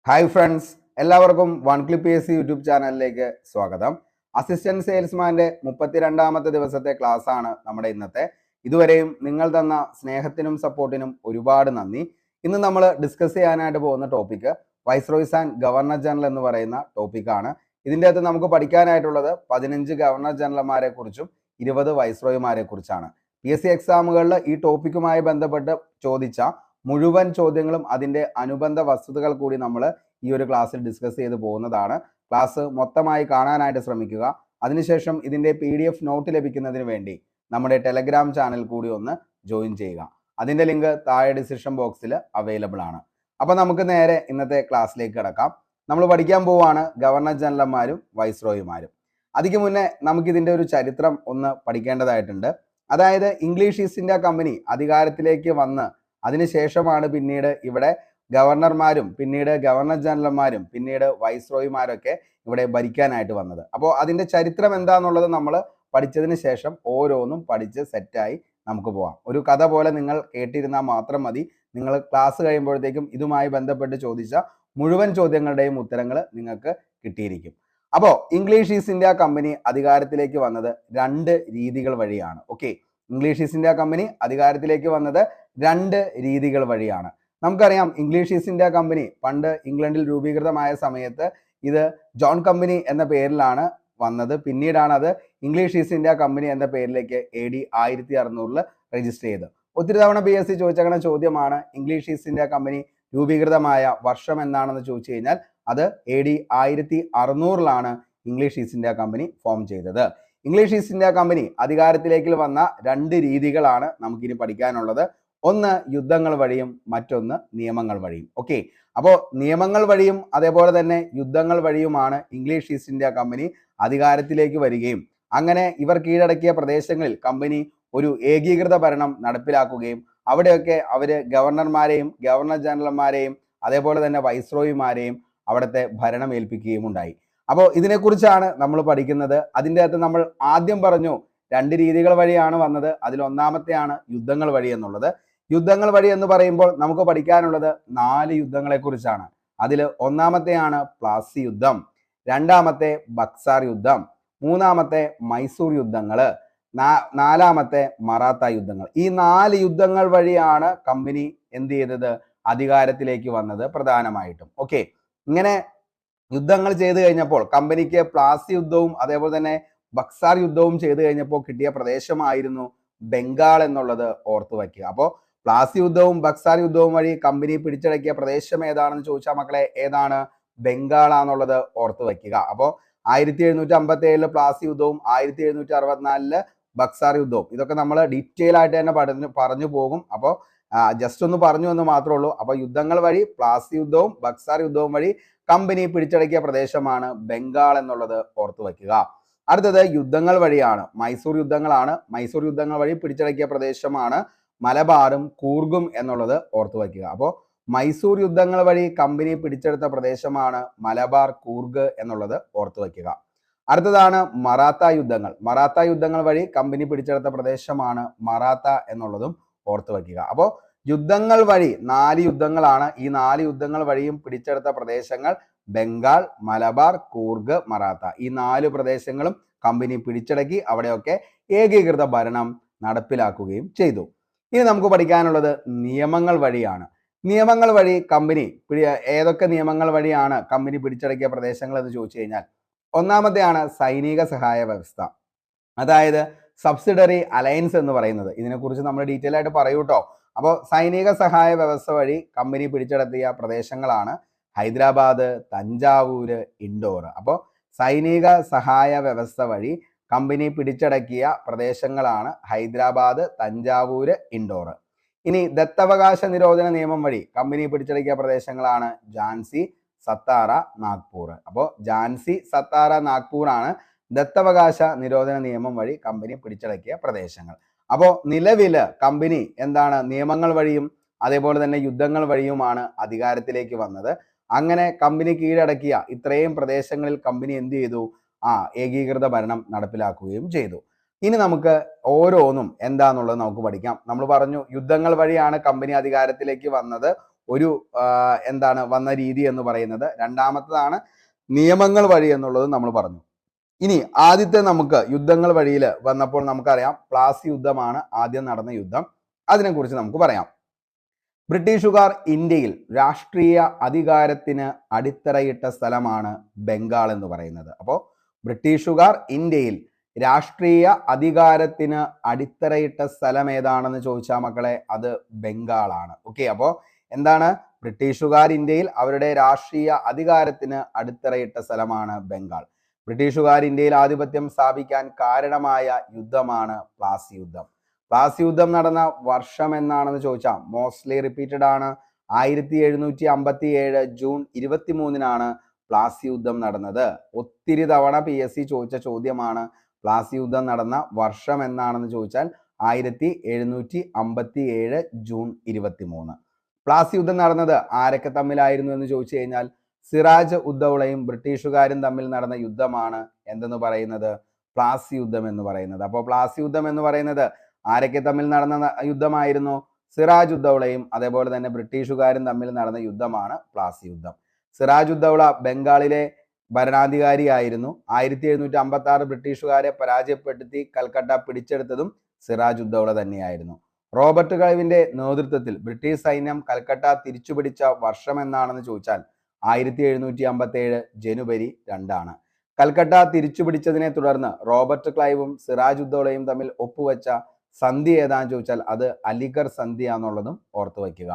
Hi friends, എല്ലാവർക്കും one clip PSC YouTube ചാനലിലേക്ക് സ്വാഗതം. അസിസ്റ്റന്റ് സെയിൽസ്മാന്റെ 32ാമത്തെ ദിവസത്തെ ക്ലാസ് ആണ് നമ്മുടെ ഇന്നത്തെ. ഇതുവരെയും നിങ്ങൾ തന്ന സ്നേഹത്തിനും സപ്പോർട്ടിനും ഒരുപാട് നന്ദി. ഇന്ന് നമ്മൾ ഡിസ്കസ് ചെയ്യാനായിട്ട് പോകുന്ന topic viceroys and governor general എന്ന് പറയുന്ന ടോപ്പിക്കാണ്. ഇതിൻ്റെ അകത്ത് നമുക്ക് പഠിക്കാനായിട്ടുള്ളത് 15 ഗവർണർ ജനറൽമാരെ കുറിച്ചും 20 വൈസ്രോയിമാരെ കുറിച്ചാണ്. PSC എക്സാമുകളിൽ ഈ ടോപ്പിക്കുമായി ബന്ധപ്പെട്ട് ചോദിച്ച മുഴുവൻ ചോദ്യങ്ങളും അതിൻ്റെ അനുബന്ധ വസ്തുതകൾ കൂടി നമ്മൾ ഈ ഒരു ക്ലാസ്സിൽ ഡിസ്കസ് ചെയ്ത് പോകുന്നതാണ്. ക്ലാസ് മൊത്തമായി കാണാനായിട്ട് ശ്രമിക്കുക. അതിനുശേഷം ഇതിൻ്റെ PDF നോട്ട് ലഭിക്കുന്നതിന് വേണ്ടി നമ്മുടെ ടെലഗ്രാം ചാനൽ കൂടി ഒന്ന് ജോയിൻ ചെയ്യുക. അതിൻ്റെ ലിങ്ക് താഴെ ഡിസ്ക്രിപ്ഷൻ ബോക്സിൽ അവൈലബിൾ ആണ്. അപ്പോൾ നമുക്ക് നേരെ ഇന്നത്തെ ക്ലാസ്സിലേക്ക് കിടക്കാം. നമ്മൾ പഠിക്കാൻ പോവുകയാണ് ഗവർണർ ജനറൽമാരും വൈസ്രോയിമാരും. അതിക്ക് മുന്നേ നമുക്കിതിൻ്റെ ഒരു ചരിത്രം ഒന്ന് പഠിക്കേണ്ടതായിട്ടുണ്ട്. അതായത് ഇംഗ്ലീഷ് ഈസ്റ്റ് ഇന്ത്യ കമ്പനി അധികാരത്തിലേക്ക് വന്ന് അതിനുശേഷമാണ് പിന്നീട് ഇവിടെ ഗവർണർമാരും പിന്നീട് ഗവർണർ ജനറൽമാരും പിന്നീട് വൈസ്രോയിമാരൊക്കെ ഇവിടെ ഭരിക്കാനായിട്ട് വന്നത്. അപ്പോൾ അതിൻ്റെ ചരിത്രം എന്താണെന്നുള്ളത് നമ്മൾ പഠിച്ചതിന് ശേഷം ഓരോന്നും പഠിച്ച് സെറ്റായി നമുക്ക് പോവാം. ഒരു കഥ പോലെ നിങ്ങൾ കേട്ടിരുന്നാൽ മാത്രം മതി. നിങ്ങൾ ക്ലാസ് കഴിയുമ്പോഴത്തേക്കും ഇതുമായി ബന്ധപ്പെട്ട് ചോദിച്ച മുഴുവൻ ചോദ്യങ്ങളുടെയും ഉത്തരങ്ങൾ നിങ്ങൾക്ക് കിട്ടിയിരിക്കും. അപ്പോൾ ഇംഗ്ലീഷ് ഈസ്റ്റ് ഇന്ത്യ കമ്പനി അധികാരത്തിലേക്ക് വന്നത് 2 രീതികൾ വഴിയാണ്. Okay, English East India Company അധികാരത്തിലേക്ക് വന്നത് 2 രീതികൾ വഴിയാണ്. നമുക്കറിയാം, ഇംഗ്ലീഷ് ഈസ്റ്റ് ഇന്ത്യ കമ്പനി പണ്ട് ഇംഗ്ലണ്ടിൽ രൂപീകൃതമായ സമയത്ത് ഇത് ജോൺ കമ്പനി എന്ന പേരിലാണ് വന്നത്. പിന്നീടാണ് അത് ഇംഗ്ലീഷ് ഈസ്റ്റ് ഇന്ത്യ കമ്പനി എന്ന പേരിലേക്ക് AD 1600 രജിസ്റ്റർ ചെയ്തത്. ഒത്തിരി തവണ PSC ചോദിച്ചേക്കുന്ന ചോദ്യമാണ്, ഇംഗ്ലീഷ് ഈസ്റ്റ് ഇന്ത്യ കമ്പനി രൂപീകൃതമായ വർഷം എന്നാണെന്ന് ചോദിച്ചു കഴിഞ്ഞാൽ അത് AD 1600 English East India company form ചെയ്തത്. ഇംഗ്ലീഷ് ഈസ്റ്റ് ഇന്ത്യ കമ്പനി അധികാരത്തിലേക്ക് വന്ന 2 രീതികളാണ് നമുക്കിനി പഠിക്കാനുള്ളത്. ഒന്ന് യുദ്ധങ്ങൾ വഴിയും മറ്റൊന്ന് നിയമങ്ങൾ വഴിയും. ഓക്കെ, അപ്പോൾ നിയമങ്ങൾ വഴിയും അതേപോലെ തന്നെ യുദ്ധങ്ങൾ വഴിയുമാണ് ഇംഗ്ലീഷ് ഈസ്റ്റ് ഇന്ത്യ കമ്പനി അധികാരത്തിലേക്ക് വരികയും അങ്ങനെ ഇവർ കീഴടക്കിയ പ്രദേശങ്ങളിൽ കമ്പനി ഒരു ഏകീകൃത ഭരണം നടപ്പിലാക്കുകയും അവിടെയൊക്കെ അവർ ഗവർണർമാരെയും ഗവർണർ ജനറൽമാരെയും അതേപോലെ തന്നെ വൈസ്രോയിമാരെയും അവിടുത്തെ ഭരണം ഏൽപ്പിക്കുകയും ഉണ്ടായി. അപ്പോൾ ഇതിനെക്കുറിച്ചാണ് നമ്മൾ പഠിക്കുന്നത്. അതിൻ്റെ അകത്ത് നമ്മൾ ആദ്യം പറഞ്ഞു 2 രീതികൾ വഴിയാണ് വന്നത്. അതിൽ ഒന്നാമത്തെയാണ് യുദ്ധങ്ങൾ വഴി എന്നുള്ളത്. യുദ്ധങ്ങൾ വഴി എന്ന് പറയുമ്പോൾ നമുക്ക് പഠിക്കാനുള്ളത് 4 യുദ്ധങ്ങളെ കുറിച്ചാണ്. അതിൽ ഒന്നാമത്തെയാണ് പ്ലാസി യുദ്ധം, രണ്ടാമത്തെ ബക്സാർ യുദ്ധം, മൂന്നാമത്തെ മൈസൂർ യുദ്ധങ്ങൾ, നാലാമത്തെ മറാത്ത യുദ്ധങ്ങൾ. ഈ 4 യുദ്ധങ്ങൾ വഴിയാണ് കമ്പനി എന്ത് ചെയ്തത്, അധികാരത്തിലേക്ക് വന്നത് പ്രധാനമായിട്ടും. ഓക്കെ, ഇങ്ങനെ യുദ്ധങ്ങൾ ചെയ്തു കഴിഞ്ഞപ്പോൾ കമ്പനിക്ക് പ്ലാസി യുദ്ധവും അതേപോലെ തന്നെ ബക്സാർ യുദ്ധവും ചെയ്തു കഴിഞ്ഞപ്പോൾ കിട്ടിയ പ്രദേശമായിരുന്നു ബംഗാൾ എന്നുള്ളത് ഓർത്തു വയ്ക്കുക. അപ്പോൾ പ്ലാസി യുദ്ധവും ബക്സാർ യുദ്ധവും വഴി കമ്പനി പിടിച്ചടക്കിയ പ്രദേശം ഏതാണെന്ന് ചോദിച്ചാൽ മക്കളെ ഏതാണ്, ബംഗാളാന്നുള്ളത് ഓർത്തു വയ്ക്കുക. അപ്പോൾ 1757 പ്ലാസി യുദ്ധവും 1764 ബക്സാർ യുദ്ധവും ഇതൊക്കെ നമ്മൾ ഡീറ്റെയിൽ ആയിട്ട് തന്നെ പറഞ്ഞു പോകും. അപ്പോൾ ജസ്റ്റ് ഒന്ന് പറഞ്ഞു എന്ന് മാത്രമേ ഉള്ളൂ. അപ്പോൾ യുദ്ധങ്ങൾ വഴി പ്ലാസി യുദ്ധവും ബക്സാർ യുദ്ധവും വഴി കമ്പനി പിടിച്ചടക്കിയ പ്രദേശമാണ് ബംഗാൾ എന്നുള്ളത് ഓർത്തു വയ്ക്കുക. അടുത്തത് യുദ്ധങ്ങൾ വഴിയാണ്, മൈസൂർ യുദ്ധങ്ങളാണ്. മൈസൂർ യുദ്ധങ്ങൾ വഴി പിടിച്ചടക്കിയ പ്രദേശമാണ് മലബാറും കൂർഗും എന്നുള്ളത് ഓർത്തു വയ്ക്കുക. അപ്പോൾ മൈസൂർ യുദ്ധങ്ങൾ വഴി കമ്പനി പിടിച്ചെടുത്ത പ്രദേശമാണ് മലബാർ, കൂർഗ് എന്നുള്ളത് ഓർത്തു വയ്ക്കുക. അടുത്തതാണ് മറാത്ത യുദ്ധങ്ങൾ. മറാത്ത യുദ്ധങ്ങൾ വഴി കമ്പനി പിടിച്ചെടുത്ത പ്രദേശമാണ് മറാത്ത എന്നുള്ളതും ഓർത്തു വയ്ക്കുക. അപ്പോൾ യുദ്ധങ്ങൾ വഴി 4 യുദ്ധങ്ങളാണ്. ഈ 4 യുദ്ധങ്ങൾ വഴിയും പിടിച്ചെടുത്ത പ്രദേശങ്ങൾ ബംഗാൾ, മലബാർ, കൂർഗ്, മറാത്ത. ഈ 4 പ്രദേശങ്ങളും കമ്പനി പിടിച്ചടക്കി അവിടെയൊക്കെ ഏകീകൃത ഭരണം നടപ്പിലാക്കുകയും ചെയ്തു. ഇനി നമുക്ക് പഠിക്കാനുള്ളത് നിയമങ്ങൾ വഴിയാണ്. നിയമങ്ങൾ വഴി കമ്പനി ഏതൊക്കെ നിയമങ്ങൾ വഴിയാണ് കമ്പനി പിടിച്ചടക്കിയ പ്രദേശങ്ങൾ എന്ന് ചോദിച്ചു കഴിഞ്ഞാൽ ഒന്നാമത്തെയാണ് സൈനിക സഹായ വ്യവസ്ഥ, അതായത് സബ്സിഡറി അലയൻസ് എന്ന് പറയുന്നത്. ഇതിനെക്കുറിച്ച് നമ്മൾ ഡീറ്റെയിൽ ആയിട്ട് പറയൂ കേട്ടോ. അപ്പോൾ സൈനിക സഹായ വ്യവസ്ഥ വഴി കമ്പനി പിടിച്ചടക്കിയ പ്രദേശങ്ങളാണ് ഹൈദരാബാദ്, തഞ്ചാവൂര്, ഇൻഡോർ. അപ്പോൾ സൈനിക സഹായ വ്യവസ്ഥ വഴി കമ്പനി പിടിച്ചടക്കിയ പ്രദേശങ്ങളാണ് ഹൈദരാബാദ്, തഞ്ചാവൂര്, ഇൻഡോർ. ഇനി ദത്തവകാശ നിരോധന നിയമം വഴി കമ്പനി പിടിച്ചടക്കിയ പ്രദേശങ്ങളാണ് ഝാൻസി, സത്താറ, നാഗ്പൂർ. അപ്പോൾ ഝാൻസി, സത്താറ, നാഗ്പൂർ ആണ് ദത്തവകാശ നിരോധന നിയമം വഴി കമ്പനി പിടിച്ചടക്കിയ പ്രദേശങ്ങൾ. അപ്പോൾ നിലവിൽ കമ്പനി എന്താണ്, നിയമങ്ങൾ വഴിയും അതേപോലെ തന്നെ യുദ്ധങ്ങൾ വഴിയുമാണ് അധികാരത്തിലേക്ക് വന്നത്. അങ്ങനെ കമ്പനി കീഴടക്കിയ ഇത്രയും പ്രദേശങ്ങളിൽ കമ്പനി എന്ത് ചെയ്തു, ഏകീകൃത ഭരണം നടപ്പിലാക്കുകയും ചെയ്തു. ഇനി നമുക്ക് ഓരോന്നും എന്താന്നുള്ളത് നമുക്ക് പഠിക്കാം. നമ്മൾ പറഞ്ഞു യുദ്ധങ്ങൾ വഴിയാണ് കമ്പനി അധികാരത്തിലേക്ക് വന്നത്. ഒരു എന്താണ് വന്ന രീതി എന്ന് പറയുന്നത്. രണ്ടാമത്തതാണ് നിയമങ്ങൾ വഴി എന്നുള്ളത് നമ്മൾ പറഞ്ഞു. ഇനി ആദ്യത്തെ നമുക്ക് യുദ്ധങ്ങൾ വഴിയിൽ വന്നപ്പോൾ നമുക്കറിയാം പ്ലാസി യുദ്ധമാണ് ആദ്യം നടന്ന യുദ്ധം. അതിനെക്കുറിച്ച് നമുക്ക് പറയാം. ബ്രിട്ടീഷുകാർ ഇന്ത്യയിൽ രാഷ്ട്രീയ അധികാരത്തിന് അടിത്തറയിട്ട സ്ഥലമാണ് ബംഗാൾ എന്ന് പറയുന്നത്. അപ്പോൾ ബ്രിട്ടീഷുകാർ ഇന്ത്യയിൽ രാഷ്ട്രീയ അധികാരത്തിന് അടിത്തറയിട്ട സ്ഥലം ഏതാണെന്ന് ചോദിച്ചാൽ മക്കളെ അത് ബംഗാളാണ്. ഓക്കെ, അപ്പോൾ എന്താണ് ബ്രിട്ടീഷുകാർ ഇന്ത്യയിൽ അവരുടെ രാഷ്ട്രീയ അധികാരത്തിന് അടിത്തറയിട്ട സ്ഥലമാണ് ബംഗാൾ. ബ്രിട്ടീഷുകാർ ഇന്ത്യയിൽ ആധിപത്യം സ്ഥാപിക്കാൻ കാരണമായ യുദ്ധമാണ് പ്ലാസി യുദ്ധം. പ്ലാസി യുദ്ധം നടന്ന വർഷം എന്നാണെന്ന് ചോദിച്ചാൽ മോസ്റ്റ്ലി റിപ്പീറ്റഡ് ആണ്. 1757 ജൂൺ 23 പ്ലാസി യുദ്ധം നടന്നത്. ഒത്തിരി തവണ PSC ചോദിച്ച ചോദ്യമാണ്. പ്ലാസി യുദ്ധം നടന്ന വർഷം എന്നാണെന്ന് ചോദിച്ചാൽ 1757 ജൂൺ 23. പ്ലാസി യുദ്ധം നടന്നത് ആരൊക്കെ തമ്മിലായിരുന്നു എന്ന് ചോദിച്ചു കഴിഞ്ഞാൽ സിറാജ് ഉദ്ദൗളയും ബ്രിട്ടീഷുകാരും തമ്മിൽ നടന്ന യുദ്ധമാണ് എന്തെന്ന് പറയുന്നത് പ്ലാസി യുദ്ധം എന്ന് പറയുന്നത്. അപ്പോൾ പ്ലാസി യുദ്ധം എന്ന് പറയുന്നത് ആരൊക്കെ തമ്മിൽ നടന്ന യുദ്ധമായിരുന്നു? സിറാജ് ഉദ്ദൗളയും അതേപോലെ തന്നെ ബ്രിട്ടീഷുകാരും തമ്മിൽ നടന്ന യുദ്ധമാണ് പ്ലാസി യുദ്ധം. സിറാജ് ഉദ്ദൗള ബംഗാളിലെ ഭരണാധികാരിയായിരുന്നു. 1756 ബ്രിട്ടീഷുകാരെ പരാജയപ്പെടുത്തി കൽക്കട്ട പിടിച്ചെടുത്തതും സിറാജ് ഉദ്ദൗള തന്നെയായിരുന്നു. റോബർട്ട് ക്ലൈവിന്റെ നേതൃത്വത്തിൽ ബ്രിട്ടീഷ് സൈന്യം കൽക്കട്ട തിരിച്ചുപിടിച്ച വർഷം എന്നാണെന്ന് ചോദിച്ചാൽ 1757 ജനുവരി 2. കൽക്കട്ട തിരിച്ചുപിടിച്ചതിനെ തുടർന്ന് റോബർട്ട് ക്ലൈവും സിറാജ് ഉദ്ദൗളയും തമ്മിൽ ഒപ്പുവെച്ച സന്ധി ഏതാന്ന് ചോദിച്ചാൽ അത് അലിഗർ സന്ധി ആണെന്നുള്ളതും ഓർത്തു വയ്ക്കുക.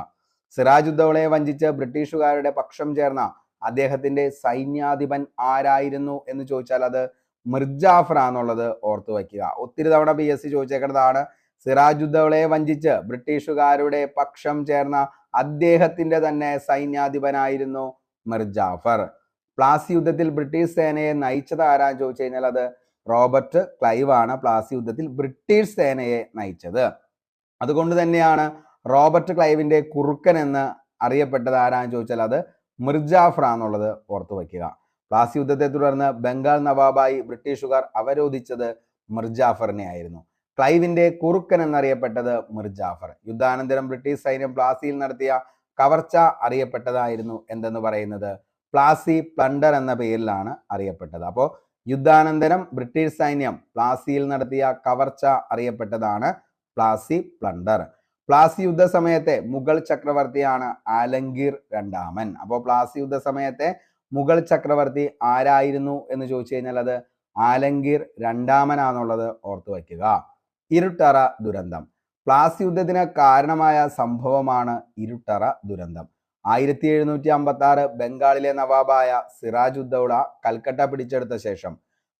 സിറാജ് ഉദ്ദൗളയെ വഞ്ചിച്ച് ബ്രിട്ടീഷുകാരുടെ പക്ഷം ചേർന്ന അദ്ദേഹത്തിന്റെ സൈന്യാധിപൻ ആരായിരുന്നു എന്ന് ചോദിച്ചാൽ അത് മിർജാഫർ ആണെന്നുള്ളത് ഓർത്തു വയ്ക്കുക. ഒത്തിരി തവണ PSC ചോദിച്ചേക്കുന്നതാണ്. സിറാജ് ഉദ്ദൗളയെ വഞ്ചിച്ച് ബ്രിട്ടീഷുകാരുടെ പക്ഷം ചേർന്ന അദ്ദേഹത്തിന്റെ തന്നെ സൈന്യാധിപനായിരുന്നു മിർജാഫർ. പ്ലാസി യുദ്ധത്തിൽ ബ്രിട്ടീഷ് സേനയെ നയിച്ചത് ആരാന്ന് ചോദിച്ചു കഴിഞ്ഞാൽ അത് റോബർട്ട് ക്ലൈവ് ആണ് പ്ലാസി യുദ്ധത്തിൽ ബ്രിട്ടീഷ് സേനയെ നയിച്ചത്. അതുകൊണ്ട് തന്നെയാണ് റോബർട്ട് ക്ലൈവിന്റെ കുറുക്കൻ എന്ന് അറിയപ്പെട്ടത് ആരാന്ന് ചോദിച്ചാൽ അത് മിർജാഫർ ആണെന്നുള്ളത് ഓർത്തു വയ്ക്കുക. പ്ലാസി യുദ്ധത്തെ തുടർന്ന് ബംഗാൾ നവാബായി ബ്രിട്ടീഷുകാർ അവരോധിച്ചത് മിർജാഫറിനെ ആയിരുന്നു. ക്ലൈവിന്റെ കുറുക്കൻ എന്നറിയപ്പെട്ടത് മിർജാഫർ. യുദ്ധാനന്തരം ബ്രിട്ടീഷ് സൈന്യം പ്ലാസിയിൽ നടത്തിയ കവർച്ച അറിയപ്പെട്ടതായിരുന്നു എന്തെന്ന് പറയുന്നത് പ്ലാസി പ്ലണ്ടർ എന്ന പേരിലാണ് അറിയപ്പെട്ടത്. അപ്പോൾ യുദ്ധാനന്തരം ബ്രിട്ടീഷ് സൈന്യം പ്ലാസിയിൽ നടത്തിയ കവർച്ച അറിയപ്പെട്ടതാണ് പ്ലാസി പ്ലണ്ടർ. പ്ലാസി യുദ്ധ സമയത്തെ മുഗൾ ചക്രവർത്തിയാണ് ആലംഗീർ രണ്ടാമൻ. അപ്പോൾ പ്ലാസി യുദ്ധ സമയത്തെ മുഗൾ ചക്രവർത്തി ആരായിരുന്നു എന്ന് ചോദിച്ചു കഴിഞ്ഞാൽ അത് ആലംഗീർ രണ്ടാമനാന്നുള്ളത് ഓർത്തു വയ്ക്കുക. ഇരുട്ടറ ദുരന്തം. പ്ലാസി യുദ്ധത്തിന് കാരണമായ സംഭവമാണ് ഇരുട്ടറ ദുരന്തം. 1756 ബംഗാളിലെ നവാബായ സിറാജ് ഉദ്ദൗള കൽക്കട്ട പിടിച്ചെടുത്ത ശേഷം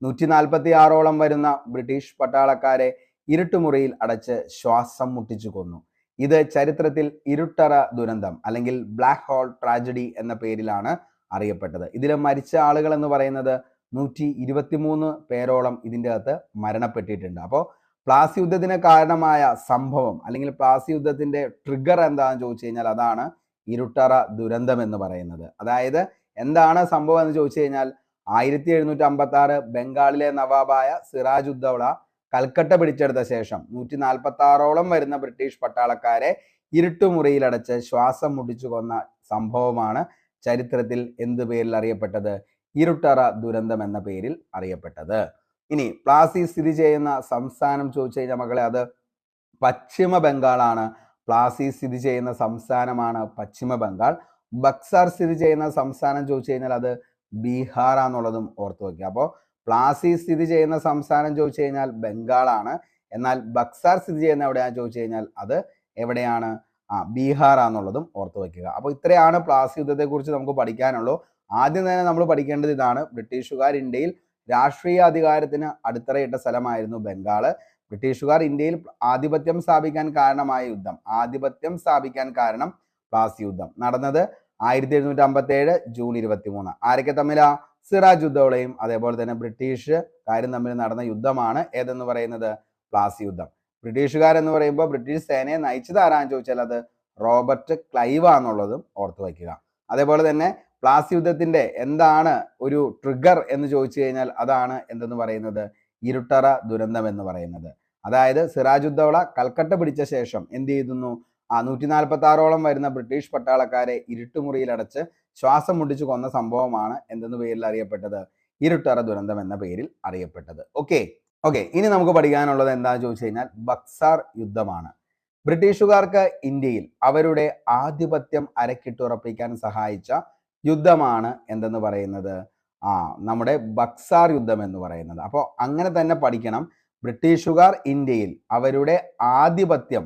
146ഓളം വരുന്ന ബ്രിട്ടീഷ് പട്ടാളക്കാരെ ഇരുട്ടുമുറിയിൽ അടച്ച് ശ്വാസം മുട്ടിച്ചു കൊന്നു. ഇത് ചരിത്രത്തിൽ ഇരുട്ടറ ദുരന്തം അല്ലെങ്കിൽ ബ്ലാക്ക് ഹോൾ ട്രാജഡി എന്ന പേരിലാണ് അറിയപ്പെട്ടത്. ഇതിൽ മരിച്ച ആളുകൾ എന്ന് പറയുന്നത് 123 പേരോളം ഇതിൻ്റെ അകത്ത് മരണപ്പെട്ടിട്ടുണ്ട്. അപ്പോൾ പ്ലാസി യുദ്ധത്തിന് കാരണമായ സംഭവം അല്ലെങ്കിൽ പ്ലാസി യുദ്ധത്തിന്റെ ട്രിഗർ എന്താണെന്ന് ചോദിച്ചു കഴിഞ്ഞാൽ അതാണ് ഇരുട്ടറ ദുരന്തം എന്ന് പറയുന്നത്. അതായത് എന്താണ് സംഭവം എന്ന് ചോദിച്ചു കഴിഞ്ഞാൽ 1756 ബംഗാളിലെ നവാബായ സിറാജ് ഉദ്ദൗള കൽക്കട്ട പിടിച്ചെടുത്ത ശേഷം 146ഓളം വരുന്ന ബ്രിട്ടീഷ് പട്ടാളക്കാരെ ഇരുട്ടുമുറിയിലടച്ച് ശ്വാസം മുട്ടിച്ചു കൊന്ന സംഭവമാണ് ചരിത്രത്തിൽ എന്ത് പേരിൽ അറിയപ്പെട്ടത്? ഇരുട്ടറ ദുരന്തം എന്ന പേരിൽ അറിയപ്പെട്ടത്. ഇനി പ്ലാസി സ്ഥിതി ചെയ്യുന്ന സംസ്ഥാനം ചോദിച്ചു കഴിഞ്ഞാൽ മക്കളെ അത് പശ്ചിമ ബംഗാളാണ്. പ്ലാസി സ്ഥിതി ചെയ്യുന്ന സംസ്ഥാനമാണ് പശ്ചിമ ബംഗാൾ. ബക്സാർ സ്ഥിതി ചെയ്യുന്ന സംസ്ഥാനം ചോദിച്ചു കഴിഞ്ഞാൽ അത് ബീഹാർ ആണെന്നുള്ളതും ഓർത്തു വയ്ക്കുക. അപ്പോൾ പ്ലാസി സ്ഥിതി ചെയ്യുന്ന സംസ്ഥാനം ചോദിച്ചു കഴിഞ്ഞാൽ ബംഗാളാണ്. എന്നാൽ ബക്സാർ സ്ഥിതി ചെയ്യുന്ന എവിടെയാണെന്ന് ചോദിച്ചു കഴിഞ്ഞാൽ അത് എവിടെയാണ്? ബീഹാർ ആണെന്നുള്ളതും ഓർത്തു വയ്ക്കുക. അപ്പോൾ ഇത്രയാണ് പ്ലാസി യുദ്ധത്തെ കുറിച്ച് നമുക്ക് പഠിക്കാനുള്ളൂ. ആദ്യം തന്നെ നമ്മൾ പഠിക്കേണ്ടത് ഇതാണ്: ബ്രിട്ടീഷുകാർ ഇന്ത്യയിൽ രാഷ്ട്രീയ അധികാരത്തിന് അടിത്തറയിട്ട സ്ഥലമായിരുന്നു ബംഗാള്. ബ്രിട്ടീഷുകാർ ഇന്ത്യയിൽ ആധിപത്യം സ്ഥാപിക്കാൻ കാരണമായ യുദ്ധം, ആധിപത്യം സ്ഥാപിക്കാൻ കാരണം പ്ലാസി യുദ്ധം നടന്നത് 1757 ജൂൺ 23. ആരൊക്കെ തമ്മിലാ? സിറാജ് ഉദ്ദൗളയും അതേപോലെ തന്നെ ബ്രിട്ടീഷുകാരും തമ്മിൽ നടന്ന യുദ്ധമാണ് ഏതെന്ന് പറയുന്നത് പ്ലാസി യുദ്ധം. ബ്രിട്ടീഷുകാരെന്ന് പറയുമ്പോൾ ബ്രിട്ടീഷ് സേനയെ നയിച്ചത് ആരാന്ന് ചോദിച്ചാൽ അത് റോബർട്ട് ക്ലൈവ് ആണെന്നുള്ളതും ഓർത്തു വയ്ക്കുക. അതേപോലെ തന്നെ പ്ലാസി യുദ്ധത്തിന്റെ എന്താണ് ഒരു ട്രിഗർ എന്ന് ചോദിച്ചു കഴിഞ്ഞാൽ അതാണ് എന്തെന്ന് പറയുന്നത് ഇരുട്ടറ ദുരന്തം എന്ന് പറയുന്നത്. അതായത് സിറാജ് ഉദ്ദൗള കൽക്കട്ട പിടിച്ച ശേഷം എന്ത് ചെയ്യുന്നു? 146ഓളം വരുന്ന ബ്രിട്ടീഷ് പട്ടാളക്കാരെ ഇരുട്ടുമുറിയിലടച്ച് ശ്വാസം മുട്ടിച്ച് കൊന്ന സംഭവമാണ് എന്തെന്ന പേരിൽ അറിയപ്പെട്ടത്? ഇരുട്ടറ ദുരന്തം എന്ന പേരിൽ അറിയപ്പെട്ടത്. ഓക്കെ, ഇനി നമുക്ക് പഠിക്കാനുള്ളത് എന്താണെന്ന് ചോദിച്ചു കഴിഞ്ഞാൽ ബക്സാർ യുദ്ധമാണ്. ബ്രിട്ടീഷുകാർക്ക് ഇന്ത്യയിൽ അവരുടെ ആധിപത്യം അരക്കിട്ടുറപ്പിക്കാൻ സഹായിച്ച യുദ്ധമാണ് എന്തെന്ന് പറയുന്നത്? നമ്മുടെ ബക്സാർ യുദ്ധം എന്ന് പറയുന്നത്. അപ്പോൾ അങ്ങനെ തന്നെ പഠിക്കണം. ബ്രിട്ടീഷുകാർ ഇന്ത്യയിൽ അവരുടെ ആധിപത്യം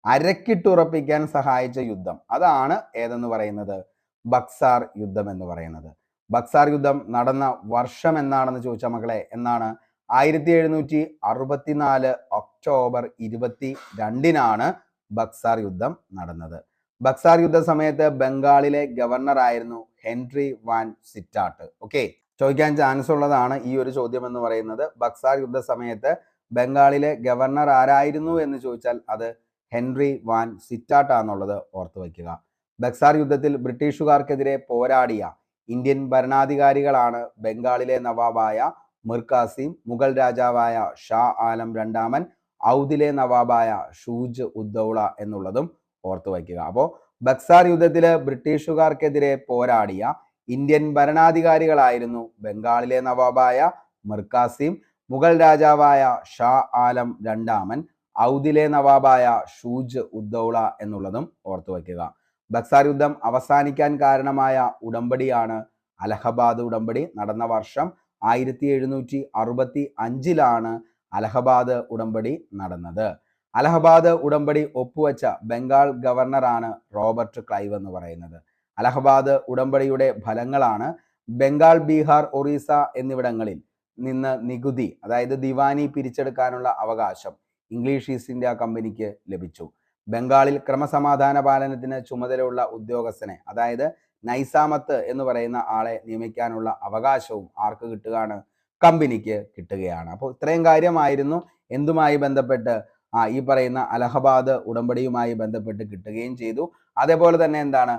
അരക്കിട്ടുറപ്പിക്കാൻ സഹായിച്ച യുദ്ധം, അതാണ് ഏതെന്ന് പറയുന്നത്? ബക്സാർ യുദ്ധം എന്ന് പറയുന്നത്. ബക്സാർ യുദ്ധം നടന്ന വർഷം എന്നാണെന്ന് ചോദിച്ച മക്കളെ, എന്നാണ്? 1764 ഒക്ടോബർ 22 ബക്സാർ യുദ്ധം നടന്നത്. ബക്സാർ യുദ്ധ സമയത്ത് ബംഗാളിലെ ഗവർണർ ആയിരുന്നു ഹെൻറി വാൻ സിറ്റാട്ട്. ഓക്കെ, ചോദിക്കാൻ ചാൻസ് ഉള്ളതാണ് ഈ ഒരു ചോദ്യം എന്ന് പറയുന്നത്. ബക്സാർ യുദ്ധ സമയത്ത് ബംഗാളിലെ ഗവർണർ ആരായിരുന്നു എന്ന് ചോദിച്ചാൽ അത് ഹെൻറി വാൻ സിറ്റാട്ട് ആണെന്നുള്ളത് ഓർത്തു വയ്ക്കുക. ബക്സാർ യുദ്ധത്തിൽ ബ്രിട്ടീഷുകാർക്കെതിരെ പോരാടിയ ഇന്ത്യൻ ഭരണാധികാരികളാണ് ബംഗാളിലെ നവാബായ മിർ കാസിം, മുഗൾ രാജാവായ ഷാ ആലം രണ്ടാമൻ, ഔദിലെ നവാബായ ഷൂജ് ഉദ്ദൗള എന്നുള്ളതും ഓർത്തു വയ്ക്കുക. അപ്പോൾ ബക്സാർ യുദ്ധത്തിൽ ബ്രിട്ടീഷുകാർക്കെതിരെ പോരാടിയ ഇന്ത്യൻ ഭരണാധികാരികളായിരുന്നു ബംഗാളിലെ നവാബായ മിർ കാസിം, മുഗൾ രാജാവായ ഷാ ആലം രണ്ടാമൻ, ഔദിലെ നവാബായ ഷൂജ് ഉദ്ദൗള എന്നുള്ളതും ഓർത്തു വയ്ക്കുക. ബക്സാർ യുദ്ധം അവസാനിക്കാൻ കാരണമായ ഉടമ്പടിയാണ് അലഹബാദ് ഉടമ്പടി. നടന്ന വർഷം 1765 അലഹബാദ് ഉടമ്പടി നടന്നത്. അലഹബാദ് ഉടമ്പടി ഒപ്പുവെച്ച ബംഗാൾ ഗവർണറാണ് റോബർട്ട് ക്ലൈവ് എന്ന് പറയുന്നത്. അലഹബാദ് ഉടമ്പടിയുടെ ഫലങ്ങളാണ് ബംഗാൾ, ബീഹാർ, ഒറീസ എന്നിവിടങ്ങളിൽ നിന്ന് നികുതി, അതായത് ദിവാനി പിരിച്ചെടുക്കാനുള്ള അവകാശം ഇംഗ്ലീഷ് ഈസ്റ്റ് ഇന്ത്യ കമ്പനിക്ക് ലഭിച്ചു. ബംഗാളിൽ ക്രമസമാധാന പാലനത്തിന് ചുമതലയുള്ള ഉദ്യോഗസ്ഥനെ, അതായത് നൈസാമത്ത് എന്ന് പറയുന്ന ആളെ നിയമിക്കാനുള്ള അവകാശവും ആർക്ക് കിട്ടുകയാണ്? കമ്പനിക്ക് കിട്ടുകയാണ്. അപ്പോൾ ഇത്രയും കാര്യമായിരുന്നു എന്തുമായി ബന്ധപ്പെട്ട് ഈ പറയുന്ന അലഹബാദ് ഉടമ്പടിയുമായി ബന്ധപ്പെട്ട് കിട്ടുകയും ചെയ്തു. അതേപോലെ തന്നെ എന്താണ്?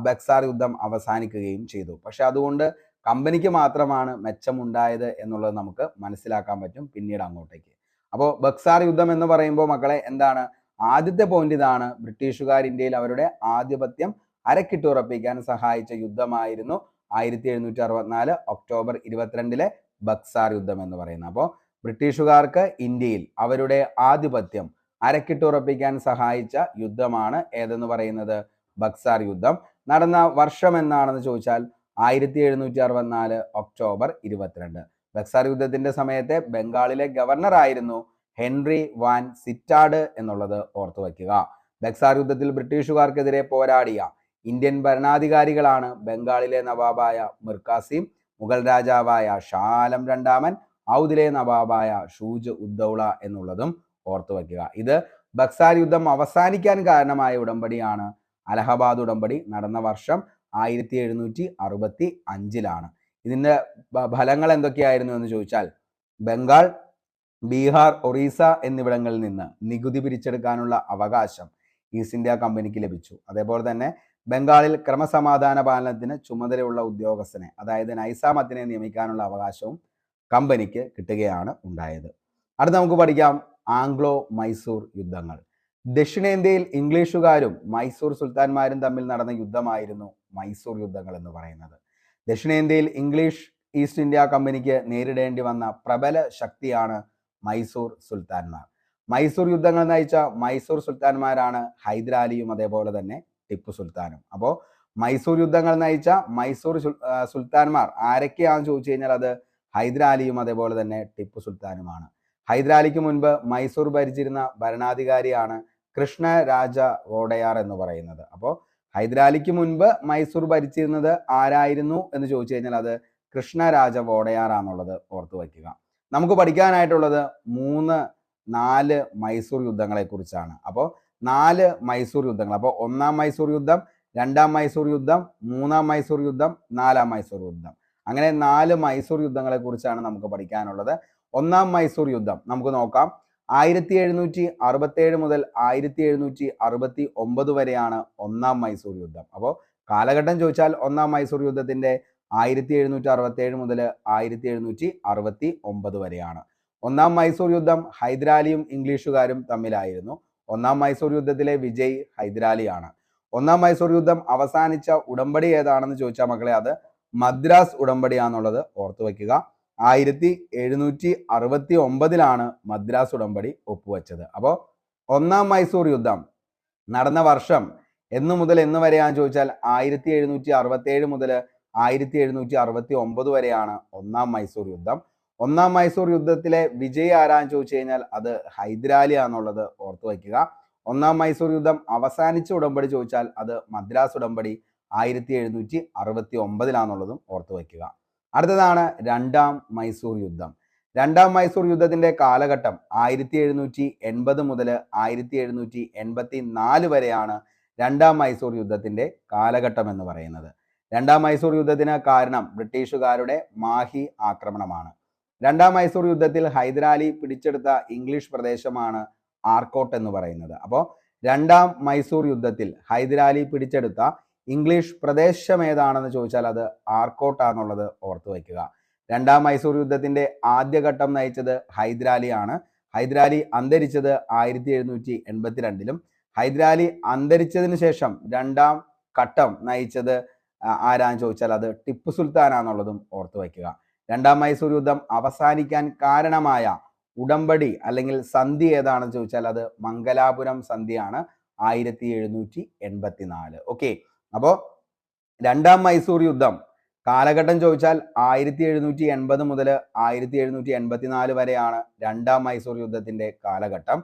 ബക്സാർ യുദ്ധം അവസാനിക്കുകയും ചെയ്തു. പക്ഷെ അതുകൊണ്ട് കമ്പനിക്ക് മാത്രമാണ് മെച്ചമുണ്ടായത് എന്നുള്ളത് നമുക്ക് മനസ്സിലാക്കാൻ പറ്റും പിന്നീട് അങ്ങോട്ടേക്ക്. അപ്പോൾ ബക്സാർ യുദ്ധം എന്ന് പറയുമ്പോൾ മക്കളെ എന്താണ്? ആദ്യത്തെ പോയിന്റ് ഇതാണ്, ബ്രിട്ടീഷുകാർ ഇന്ത്യയിൽ അവരുടെ ആധിപത്യം അരക്കിട്ടുറപ്പിക്കാൻ സഹായിച്ച യുദ്ധമായിരുന്നു 1764 ഒക്ടോബർ 22 ബക്സാർ യുദ്ധം എന്ന് പറയുന്നത്. അപ്പോൾ ബ്രിട്ടീഷുകാർക്ക് ഇന്ത്യയിൽ അവരുടെ ആധിപത്യം അരക്കിട്ടുറപ്പിക്കാൻ സഹായിച്ച യുദ്ധമാണ് ഏതെന്ന് പറയുന്നത്? ബക്സാർ യുദ്ധം. നടന്ന വർഷം എന്നാണെന്ന് ചോദിച്ചാൽ 1764 ഒക്ടോബർ 22. ബക്സാർ യുദ്ധത്തിന്റെ സമയത്തെ ബംഗാളിലെ ഗവർണർ ആയിരുന്നു ഹെൻറി വാൻ സിറ്റാഡ് എന്നുള്ളത് ഓർത്തു വയ്ക്കുക. ബക്സാർ യുദ്ധത്തിൽ ബ്രിട്ടീഷുകാർക്കെതിരെ പോരാടിയ ഇന്ത്യൻ ഭരണാധികാരികളാണ് ബംഗാളിലെ നവാബായ മിർ കാസിം, മുഗൾ രാജാവായ ഷാ ആലം രണ്ടാമൻ, ഔദിലെ നവാബായ ഷൂജ് ഉദ്ദൗള എന്നുള്ളതും ഓർത്തു വയ്ക്കുക. ഇത് ബക്സാർ യുദ്ധം അവസാനിക്കാൻ കാരണമായ ഉടമ്പടിയാണ് അലഹബാദ് ഉടമ്പടി. നടന്ന വർഷം 1765. ഇതിന്റെ ഫലങ്ങൾ എന്തൊക്കെയായിരുന്നു എന്ന് ചോദിച്ചാൽ ബംഗാൾ, ബീഹാർ, ഒറീസ എന്നിവിടങ്ങളിൽ നിന്ന് നികുതി പിരിച്ചെടുക്കാനുള്ള അവകാശം ഈസ്റ്റ് ഇന്ത്യ കമ്പനിക്ക് ലഭിച്ചു. അതേപോലെ തന്നെ ബംഗാളിൽ ക്രമസമാധാന പാലനത്തിന് ചുമതലയുള്ള ഉദ്യോഗസ്ഥനെ, അതായത് നൈസാമത്തിനെ നിയമിക്കാനുള്ള അവകാശവും കമ്പനിക്ക് കിട്ടുകയാണ് ഉണ്ടായത്. അടുത്ത നമുക്ക് പഠിക്കാം ആംഗ്ലോ മൈസൂർ യുദ്ധങ്ങൾ. ദക്ഷിണേന്ത്യയിൽ ഇംഗ്ലീഷുകാരും മൈസൂർ സുൽത്താൻമാരും തമ്മിൽ നടന്ന യുദ്ധമായിരുന്നു മൈസൂർ യുദ്ധങ്ങൾ എന്ന് പറയുന്നത്. ദക്ഷിണേന്ത്യയിൽ ഇംഗ്ലീഷ് ഈസ്റ്റ് ഇന്ത്യ കമ്പനിക്ക് നേരിടേണ്ടി വന്ന പ്രബല ശക്തിയാണ് മൈസൂർ സുൽത്താൻമാർ. മൈസൂർ യുദ്ധങ്ങൾ നയിച്ച മൈസൂർ സുൽത്താൻമാരാണ് ഹൈദരാലിയും അതേപോലെ തന്നെ ടിപ്പു സുൽത്താനും. അപ്പോൾ മൈസൂർ യുദ്ധങ്ങൾ നയിച്ച മൈസൂർ സുൽത്താൻമാർ ആരൊക്കെയാണെന്ന് ചോദിച്ചു കഴിഞ്ഞാൽ അത് ഹൈദരാലിയും അതേപോലെ തന്നെ ടിപ്പു സുൽത്താനുമാണ്. ഹൈദരാലിക്ക് മുൻപ് മൈസൂർ ഭരിച്ചിരുന്ന ഭരണാധികാരിയാണ് കൃഷ്ണരാജ വോഡയാർ എന്ന് പറയുന്നത്. അപ്പോൾ ഹൈദരാലിക്ക് മുൻപ് മൈസൂർ ഭരിച്ചിരുന്നത് ആരായിരുന്നു എന്ന് ചോദിച്ചു കഴിഞ്ഞാൽ അത് കൃഷ്ണരാജ വോഡയാർ ആണെന്നുള്ളത് ഓർത്തു വയ്ക്കുക. നമുക്ക് പഠിക്കാനായിട്ടുള്ളത് 3-4 മൈസൂർ യുദ്ധങ്ങളെ കുറിച്ചാണ്. അപ്പോൾ 4 മൈസൂർ യുദ്ധങ്ങൾ. അപ്പോൾ 1-ാം മൈസൂർ യുദ്ധം, 2-ാം മൈസൂർ യുദ്ധം, 3-ാം മൈസൂർ യുദ്ധം, 4-ാം മൈസൂർ യുദ്ധം. അങ്ങനെ 4 മൈസൂർ യുദ്ധങ്ങളെ കുറിച്ചാണ് നമുക്ക് പഠിക്കാനുള്ളത്. 1-ാം മൈസൂർ യുദ്ധം നമുക്ക് നോക്കാം. 1767 മുതൽ 1769 വരെയാണ് 1-ാം മൈസൂർ യുദ്ധം. അപ്പോൾ കാലഘട്ടം ചോദിച്ചാൽ 1-ാം മൈസൂർ യുദ്ധത്തിന്റെ 1767 മുതൽ 1769 വരെയാണ്. 1-ാം മൈസൂർ യുദ്ധം ഹൈദരാലിയും ഇംഗ്ലീഷുകാരും തമ്മിലായിരുന്നു. ഒന്നാം മൈസൂർ യുദ്ധത്തിലെ വിജയ് ഹൈദരാലിയാണ്. ഒന്നാം മൈസൂർ യുദ്ധം അവസാനിച്ച ഉടമ്പടി ഏതാണെന്ന് ചോദിച്ചാൽ മക്കളെ അത് മദ്രാസ് ഉടമ്പടിയാന്നുള്ളത് ഓർത്തു വയ്ക്കുക. 1769 മദ്രാസ് ഉടമ്പടി ഒപ്പുവെച്ചത്. അപ്പോൾ ഒന്നാം മൈസൂർ യുദ്ധം നടന്ന വർഷം എന്ന് മുതൽ എന്ന് വരെയാണെന്ന് ചോദിച്ചാൽ 1767 മുതൽ 1769 വരെയാണ് ഒന്നാം മൈസൂർ യുദ്ധം. ഒന്നാം മൈസൂർ യുദ്ധത്തിലെ വിജയ് ആരാന്ന് ചോദിച്ചു കഴിഞ്ഞാൽ അത് ഹൈദരാലിയാന്നുള്ളത് ഓർത്തു വയ്ക്കുക. ഒന്നാം മൈസൂർ യുദ്ധം അവസാനിച്ച ഉടമ്പടി ചോദിച്ചാൽ അത് മദ്രാസ് ഉടമ്പടി 1769 ഓർത്തു വയ്ക്കുക. അടുത്തതാണ് രണ്ടാം മൈസൂർ യുദ്ധം. രണ്ടാം മൈസൂർ യുദ്ധത്തിന്റെ കാലഘട്ടം 1780 മുതൽ 1784 വരെയാണ് രണ്ടാം മൈസൂർ യുദ്ധത്തിന്റെ കാലഘട്ടം എന്ന് പറയുന്നത്. രണ്ടാം മൈസൂർ യുദ്ധത്തിന് കാരണം ബ്രിട്ടീഷുകാരുടെ മാഹി ആക്രമണമാണ്. രണ്ടാം മൈസൂർ യുദ്ധത്തിൽ ഹൈദരാലി പിടിച്ചെടുത്ത ഇംഗ്ലീഷ് പ്രദേശമാണ് ആർക്കോട്ട് എന്ന് പറയുന്നത്. അപ്പോൾ രണ്ടാം മൈസൂർ യുദ്ധത്തിൽ ഹൈദരാലി പിടിച്ചെടുത്ത ഇംഗ്ലീഷ് പ്രദേശം ഏതാണെന്ന് ചോദിച്ചാൽ അത് ആർക്കോട്ടാന്നുള്ളത് ഓർത്തു വയ്ക്കുക. രണ്ടാം മൈസൂർ യുദ്ധത്തിന്റെ ആദ്യഘട്ടം നയിച്ചത് ഹൈദരാലിയാണ്. ഹൈദരാലി അന്തരിച്ചത് 1782 ഹൈദരാലി അന്തരിച്ചതിന് ശേഷം രണ്ടാം ഘട്ടം നയിച്ചത് ആരാന്ന് ചോദിച്ചാൽ അത് ടിപ്പു സുൽത്താനാന്നുള്ളതും ഓർത്തു വയ്ക്കുക. രണ്ടാം മൈസൂർ യുദ്ധം അവസാനിക്കാൻ കാരണമായ ഉടമ്പടി അല്ലെങ്കിൽ സന്ധി ഏതാണെന്ന് ചോദിച്ചാൽ അത് മംഗലാപുരം സന്ധിയാണ് 1784. ഓക്കെ, അപ്പോൾ രണ്ടാം മൈസൂർ യുദ്ധം കാലഘട്ടം ചോദിച്ചാൽ 1780 മുതൽ 1784 വരെയാണ് രണ്ടാം മൈസൂർ യുദ്ധത്തിന്റെ കാലഘട്ടം.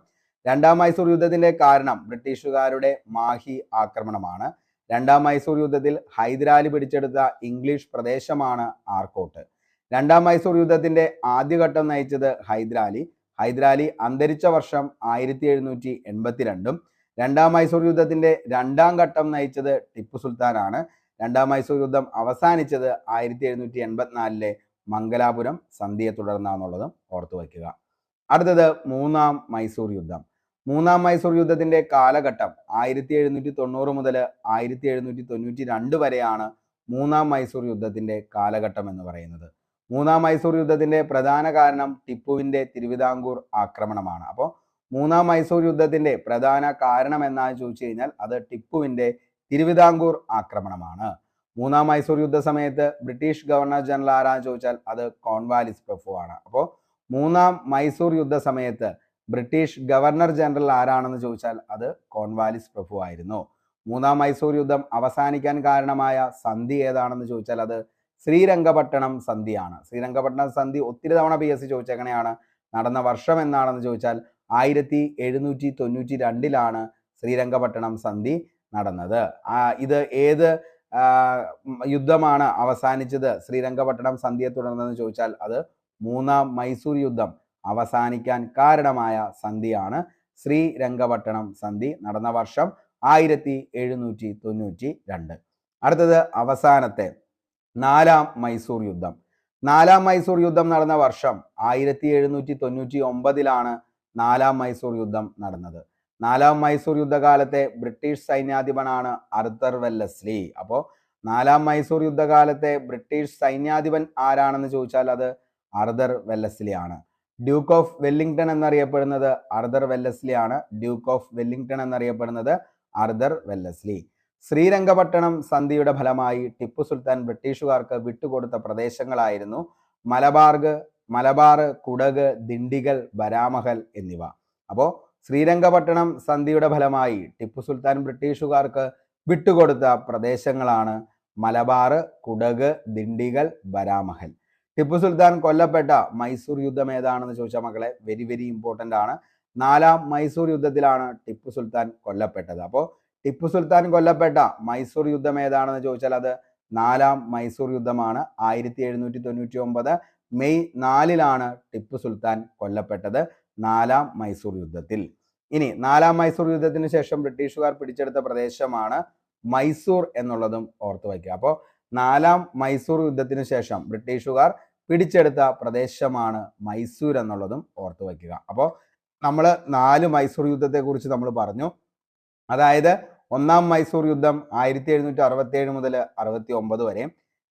രണ്ടാം മൈസൂർ യുദ്ധത്തിന്റെ കാരണം ബ്രിട്ടീഷുകാരുടെ മാഹി ആക്രമണമാണ്. രണ്ടാം മൈസൂർ യുദ്ധത്തിൽ ഹൈദരാലി പിടിച്ചെടുത്ത ഇംഗ്ലീഷ് പ്രദേശമാണ് ആർക്കോട്ട്. രണ്ടാം മൈസൂർ യുദ്ധത്തിന്റെ ആദ്യഘട്ടം നയിച്ചത് ഹൈദരാലി. ഹൈദരാലി അന്തരിച്ച വർഷം 1782 രണ്ടാം മൈസൂർ യുദ്ധത്തിന്റെ രണ്ടാം ഘട്ടം നയിച്ചത് ടിപ്പു സുൽത്താനാണ്. രണ്ടാം മൈസൂർ യുദ്ധം അവസാനിച്ചത് 1784 മംഗലാപുരം സന്ധിയെ തുടർന്നാന്നുള്ളതും ഓർത്തു വയ്ക്കുക. അടുത്തത് മൂന്നാം മൈസൂർ യുദ്ധം. മൂന്നാം മൈസൂർ യുദ്ധത്തിന്റെ കാലഘട്ടം 1790 മുതൽ 1792 വരെയാണ് മൂന്നാം മൈസൂർ യുദ്ധത്തിന്റെ കാലഘട്ടം എന്ന് പറയുന്നത്. മൂന്നാം മൈസൂർ യുദ്ധത്തിന്റെ പ്രധാന കാരണം ടിപ്പുവിന്റെ തിരുവിതാംകൂർ ആക്രമണമാണ്. അപ്പോൾ മൂന്നാം മൈസൂർ യുദ്ധത്തിന്റെ പ്രധാന കാരണം എന്നാന്ന് ചോദിച്ചു കഴിഞ്ഞാൽ അത് ടിപ്പുവിന്റെ തിരുവിതാംകൂർ ആക്രമണമാണ്. മൂന്നാം മൈസൂർ യുദ്ധ സമയത്ത് ബ്രിട്ടീഷ് ഗവർണർ ജനറൽ ആരാന്ന് ചോദിച്ചാൽ അത് കോൺവാലിസ് പ്രഭു ആണ്. അപ്പോൾ മൂന്നാം മൈസൂർ യുദ്ധ സമയത്ത് ബ്രിട്ടീഷ് ഗവർണർ ജനറൽ ആരാണെന്ന് ചോദിച്ചാൽ അത് കോൺവാലിസ് പ്രഭു ആയിരുന്നു. മൂന്നാം മൈസൂർ യുദ്ധം അവസാനിക്കാൻ കാരണമായ സന്ധി ഏതാണെന്ന് ചോദിച്ചാൽ അത് ശ്രീരംഗപട്ടണം സന്ധിയാണ്. ശ്രീരംഗപട്ടണം സന്ധി ഒത്തിരി തവണ PSC ചോദിച്ചെങ്ങനെയാണ് നടന്ന വർഷം എന്നാണെന്ന് ചോദിച്ചാൽ 1792 ശ്രീരംഗപട്ടണം സന്ധി നടന്നത്. ഇത് ഏത് യുദ്ധമാണ് അവസാനിച്ചത് ശ്രീരംഗപട്ടണം സന്ധിയെ തുടർന്നെന്ന് ചോദിച്ചാൽ അത് മൂന്നാം മൈസൂർ യുദ്ധം അവസാനിക്കാൻ കാരണമായ സന്ധിയാണ്. ശ്രീരംഗപട്ടണം സന്ധി നടന്ന വർഷം 1792. അടുത്തത് അവസാനത്തെ നാലാം മൈസൂർ യുദ്ധം. നാലാം മൈസൂർ യുദ്ധം നടന്ന വർഷം 1799 നാലാം മൈസൂർ യുദ്ധം നടന്നത്. നാലാം മൈസൂർ യുദ്ധകാലത്തെ ബ്രിട്ടീഷ് സൈന്യാധിപനാണ് ആർതർ വെല്ലസ്ലി. അപ്പോൾ നാലാം മൈസൂർ യുദ്ധകാലത്തെ ബ്രിട്ടീഷ് സൈന്യാധിപൻ ആരാണെന്ന് ചോദിച്ചാൽ അത് ആർതർ വെല്ലസ്ലി ആണ്. ഡ്യൂക്ക് ഓഫ് വെല്ലിംഗ്ടൺ എന്നറിയപ്പെടുന്നത് ആർതർ വെല്ലസ്ലി ആണ്. ഡ്യൂക്ക് ഓഫ് വെല്ലിംഗ്ടൺ എന്നറിയപ്പെടുന്നത് ആർതർ വെല്ലസ്ലി. ശ്രീരംഗപട്ടണം സന്ധിയുടെ ഫലമായി ടിപ്പു സുൽത്താൻ ബ്രിട്ടീഷുകാർക്ക് വിട്ടുകൊടുത്ത പ്രദേശങ്ങളായിരുന്നു മലബാർ, കുടക്, ദിണ്ടിഗൽ, ബരാമഹൽ എന്നിവ. അപ്പോൾ ശ്രീരംഗപട്ടണം സന്ധിയുടെ ഫലമായി ടിപ്പു സുൽത്താൻ ബ്രിട്ടീഷുകാർക്ക് വിട്ടുകൊടുത്ത പ്രദേശങ്ങളാണ് മലബാർ, കുടക്, ദിണ്ടിഗൽ, ബരാമഹൽ. ടിപ്പു സുൽത്താൻ കൊല്ലപ്പെട്ട മൈസൂർ യുദ്ധം ഏതാണെന്ന് ചോദിച്ചാൽ മക്കളെ വെരി വെരി ഇമ്പോർട്ടൻ്റ് ആണ്. നാലാം മൈസൂർ യുദ്ധത്തിലാണ് ടിപ്പു സുൽത്താൻ കൊല്ലപ്പെട്ടത്. അപ്പോൾ ടിപ്പു സുൽത്താൻ കൊല്ലപ്പെട്ട മൈസൂർ യുദ്ധം ഏതാണെന്ന് ചോദിച്ചാൽ അത് നാലാം മൈസൂർ യുദ്ധമാണ്. 1799 മെയ് 4 ടിപ്പു സുൽത്താൻ കൊല്ലപ്പെട്ടത് നാലാം മൈസൂർ യുദ്ധത്തിൽ. ഇനി നാലാം മൈസൂർ യുദ്ധത്തിന് ശേഷം ബ്രിട്ടീഷുകാർ പിടിച്ചെടുത്ത പ്രദേശമാണ് മൈസൂർ എന്നുള്ളതും ഓർത്തു വയ്ക്കുക. അപ്പോൾ നാലാം മൈസൂർ യുദ്ധത്തിന് ശേഷം ബ്രിട്ടീഷുകാർ പിടിച്ചെടുത്ത പ്രദേശമാണ് മൈസൂർ എന്നുള്ളതും ഓർത്തു വയ്ക്കുക. അപ്പോൾ നമ്മൾ 4 മൈസൂർ യുദ്ധത്തെ കുറിച്ച് നമ്മൾ പറഞ്ഞു. അതായത് ഒന്നാം മൈസൂർ യുദ്ധം 1767 മുതൽ 69 വരെ,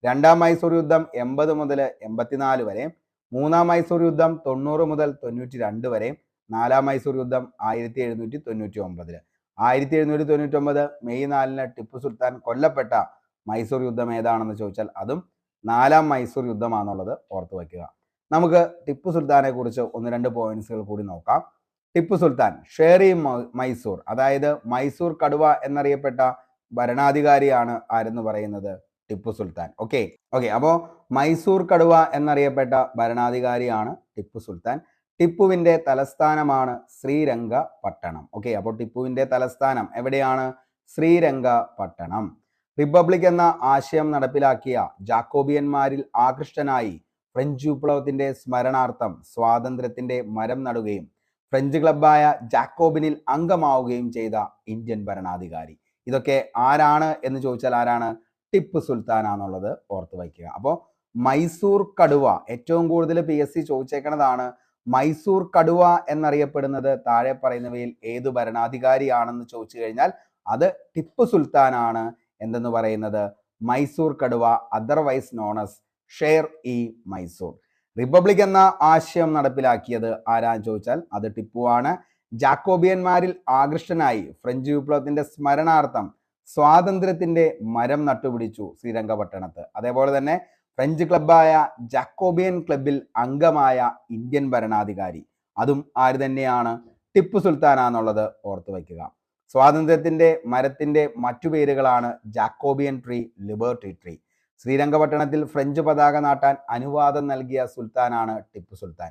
രണ്ടാം മൈസൂർ യുദ്ധം 80 മുതൽ 84 വരെ, മൂന്നാം മൈസൂർ യുദ്ധം 90 മുതൽ 92 വരെ, നാലാം മൈസൂർ യുദ്ധം 1799. 1799 മെയ് 4-ന് ടിപ്പു സുൽത്താൻ കൊല്ലപ്പെട്ട മൈസൂർ യുദ്ധം ഏതാണെന്ന് ചോദിച്ചാൽ അതും നാലാം മൈസൂർ യുദ്ധമാണെന്നുള്ളത് ഓർത്തു വയ്ക്കുക. നമുക്ക് ടിപ്പു സുൽത്താനെ കുറിച്ച് 1-2 പോയിന്റ്സുകൾ കൂടി നോക്കാം. ടിപ്പു സുൽത്താൻ ഷേറി മൈസൂർ, അതായത് മൈസൂർ കടുവ എന്നറിയപ്പെട്ട ഭരണാധികാരിയാണ് ആരെന്ന് പറയുന്നത് ടിപ്പു സുൽത്താൻ. ഓക്കെ, അപ്പോൾ മൈസൂർ കടുവ എന്നറിയപ്പെട്ട ഭരണാധികാരിയാണ് ടിപ്പു സുൽത്താൻ. ടിപ്പുവിന്റെ തലസ്ഥാനമാണ് ശ്രീരംഗപട്ടണം. ഓക്കെ, അപ്പോൾ ടിപ്പുവിന്റെ തലസ്ഥാനം എവിടെയാണ്? ശ്രീരംഗപട്ടണം. റിപ്പബ്ലിക് എന്ന ആശയം നടപ്പിലാക്കിയ ജാക്കോബിയന്മാരിൽ ആകൃഷ്ടനായി ഫ്രഞ്ച് വിപ്ലവത്തിന്റെ സ്മരണാർത്ഥം സ്വാതന്ത്ര്യത്തിന്റെ മരം നടുകയും ഫ്രഞ്ച് ക്ലബ്ബായ ജാക്കോബിനിൽ അംഗമാവുകയും ചെയ്ത ഇന്ത്യൻ ഭരണാധികാരി. ഇതൊക്കെ ആരാണ് എന്ന് ചോദിച്ചാൽ ആരാണ്? ടിപ്പു സുൽത്താനാന്നുള്ളത് ഓർത്തു വയ്ക്കുക. അപ്പോൾ മൈസൂർ കടുവ ഏറ്റവും കൂടുതൽ PSC ചോദിച്ചേക്കുന്നതാണ്. മൈസൂർ കടുവ എന്നറിയപ്പെടുന്നത് താഴെ പറയുന്നവയിൽ ഏതു ഭരണാധികാരിയാണെന്ന് ചോദിച്ചു കഴിഞ്ഞാൽ അത് ടിപ്പു സുൽത്താനാണ് എന്തെന്ന് പറയുന്നത് മൈസൂർ കടുവ, otherwise known as Sher e Mysore. Republic എന്ന ആശയം നടപ്പിലാക്കിയത് ആരാന്ന് ചോദിച്ചാൽ അത് ടിപ്പുവാണ്. ജാക്കോബിയന്മാരിൽ ആകൃഷ്ടനായി ഫ്രഞ്ച് വിപ്ലവത്തിന്റെ സ്മരണാർത്ഥം സ്വാതന്ത്ര്യത്തിന്റെ മരം നട്ടുപിടിച്ചു ശ്രീരംഗപട്ടണത്ത്. അതേപോലെ തന്നെ ഫ്രഞ്ച് ക്ലബ്ബായ ജാക്കോബിയൻ ക്ലബിൽ അംഗമായ ഇന്ത്യൻ ഭരണാധികാരി, അതും ആര് തന്നെയാണ്? ടിപ്പു സുൽത്താനാന്നുള്ളത് ഓർത്തു വയ്ക്കുക. സ്വാതന്ത്ര്യത്തിന്റെ മരത്തിന്റെ മറ്റു പേരുകളാണ് ജാക്കോബിയൻ ട്രീ, ലിബർട്ടി ട്രീ. ശ്രീരംഗപട്ടണത്തിൽ ഫ്രഞ്ച് പതാക നാട്ടാൻ അനുവാദം നൽകിയ സുൽത്താനാണ് ടിപ്പു സുൽത്താൻ.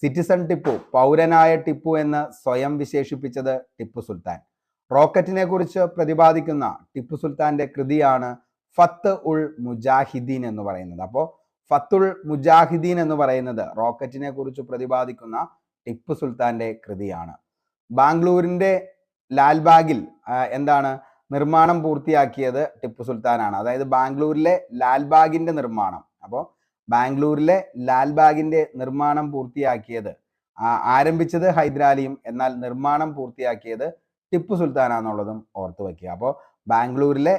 സിറ്റിസൺ ടിപ്പു, പൗരനായ ടിപ്പു എന്ന് സ്വയം വിശേഷിപ്പിച്ചത് ടിപ്പു സുൽത്താൻ. റോക്കറ്റിനെ കുറിച്ച് പ്രതിപാദിക്കുന്ന ടിപ്പു സുൽത്താന്റെ കൃതിയാണ് ഫത്ത് ഉൾ മുജാഹിദീൻ എന്ന് പറയുന്നത്. അപ്പോൾ ഫത്തുൽ മുജാഹിദീൻ എന്ന് പറയുന്നത് റോക്കറ്റിനെ കുറിച്ച് പ്രതിപാദിക്കുന്ന ടിപ്പു സുൽത്താന്റെ കൃതിയാണ്. ബാംഗ്ലൂരിന്റെ ലാൽബാഗിൽ എന്താണ് നിർമ്മാണം പൂർത്തിയാക്കിയത് ടിപ്പു സുൽത്താനാണ്. അതായത് ബാംഗ്ലൂരിലെ ലാൽബാഗിന്റെ നിർമ്മാണം. അപ്പോൾ ബാംഗ്ലൂരിലെ ലാൽബാഗിന്റെ നിർമ്മാണം പൂർത്തിയാക്കിയത് ആരംഭിച്ചത് ഹൈദരാലിയും, എന്നാൽ നിർമ്മാണം പൂർത്തിയാക്കിയത് ടിപ്പു സുൽത്താനാന്നുള്ളതും ഓർത്തു വയ്ക്കുക. അപ്പോൾ ബാംഗ്ലൂരിലെ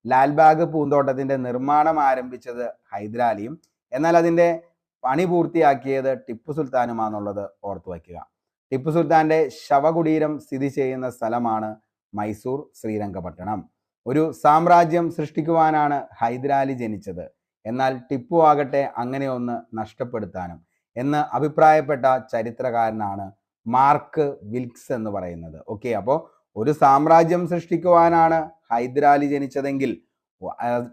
ലാൽബാഗ് പൂന്തോട്ടത്തിന്റെ നിർമ്മാണം ആരംഭിച്ചത് ഹൈദരാലിയും, എന്നാൽ അതിന്റെ പണി പൂർത്തിയാക്കിയത് ടിപ്പു സുൽത്താനുമാന്നുള്ളത് ഓർത്തു വയ്ക്കുക. ടിപ്പു സുൽത്താന്റെ ശവകുടീരം സ്ഥിതി ചെയ്യുന്ന സ്ഥലമാണ് മൈസൂർ ശ്രീരംഗപട്ടണം. ഒരു സാമ്രാജ്യം സൃഷ്ടിക്കുവാനാണ് ഹൈദരാലി ജനിച്ചത്, എന്നാൽ ടിപ്പു ആകട്ടെ അങ്ങനെ ഒന്ന് നഷ്ടപ്പെടുത്താനും എന്ന് അഭിപ്രായപ്പെട്ട ചരിത്രകാരനാണ് മാർക്ക് വിൽക്സ് എന്ന് പറയുന്നത്. ഓക്കെ, അപ്പോൾ ഒരു സാമ്രാജ്യം സൃഷ്ടിക്കുവാനാണ് ഹൈദരാലി ജനിച്ചതെങ്കിൽ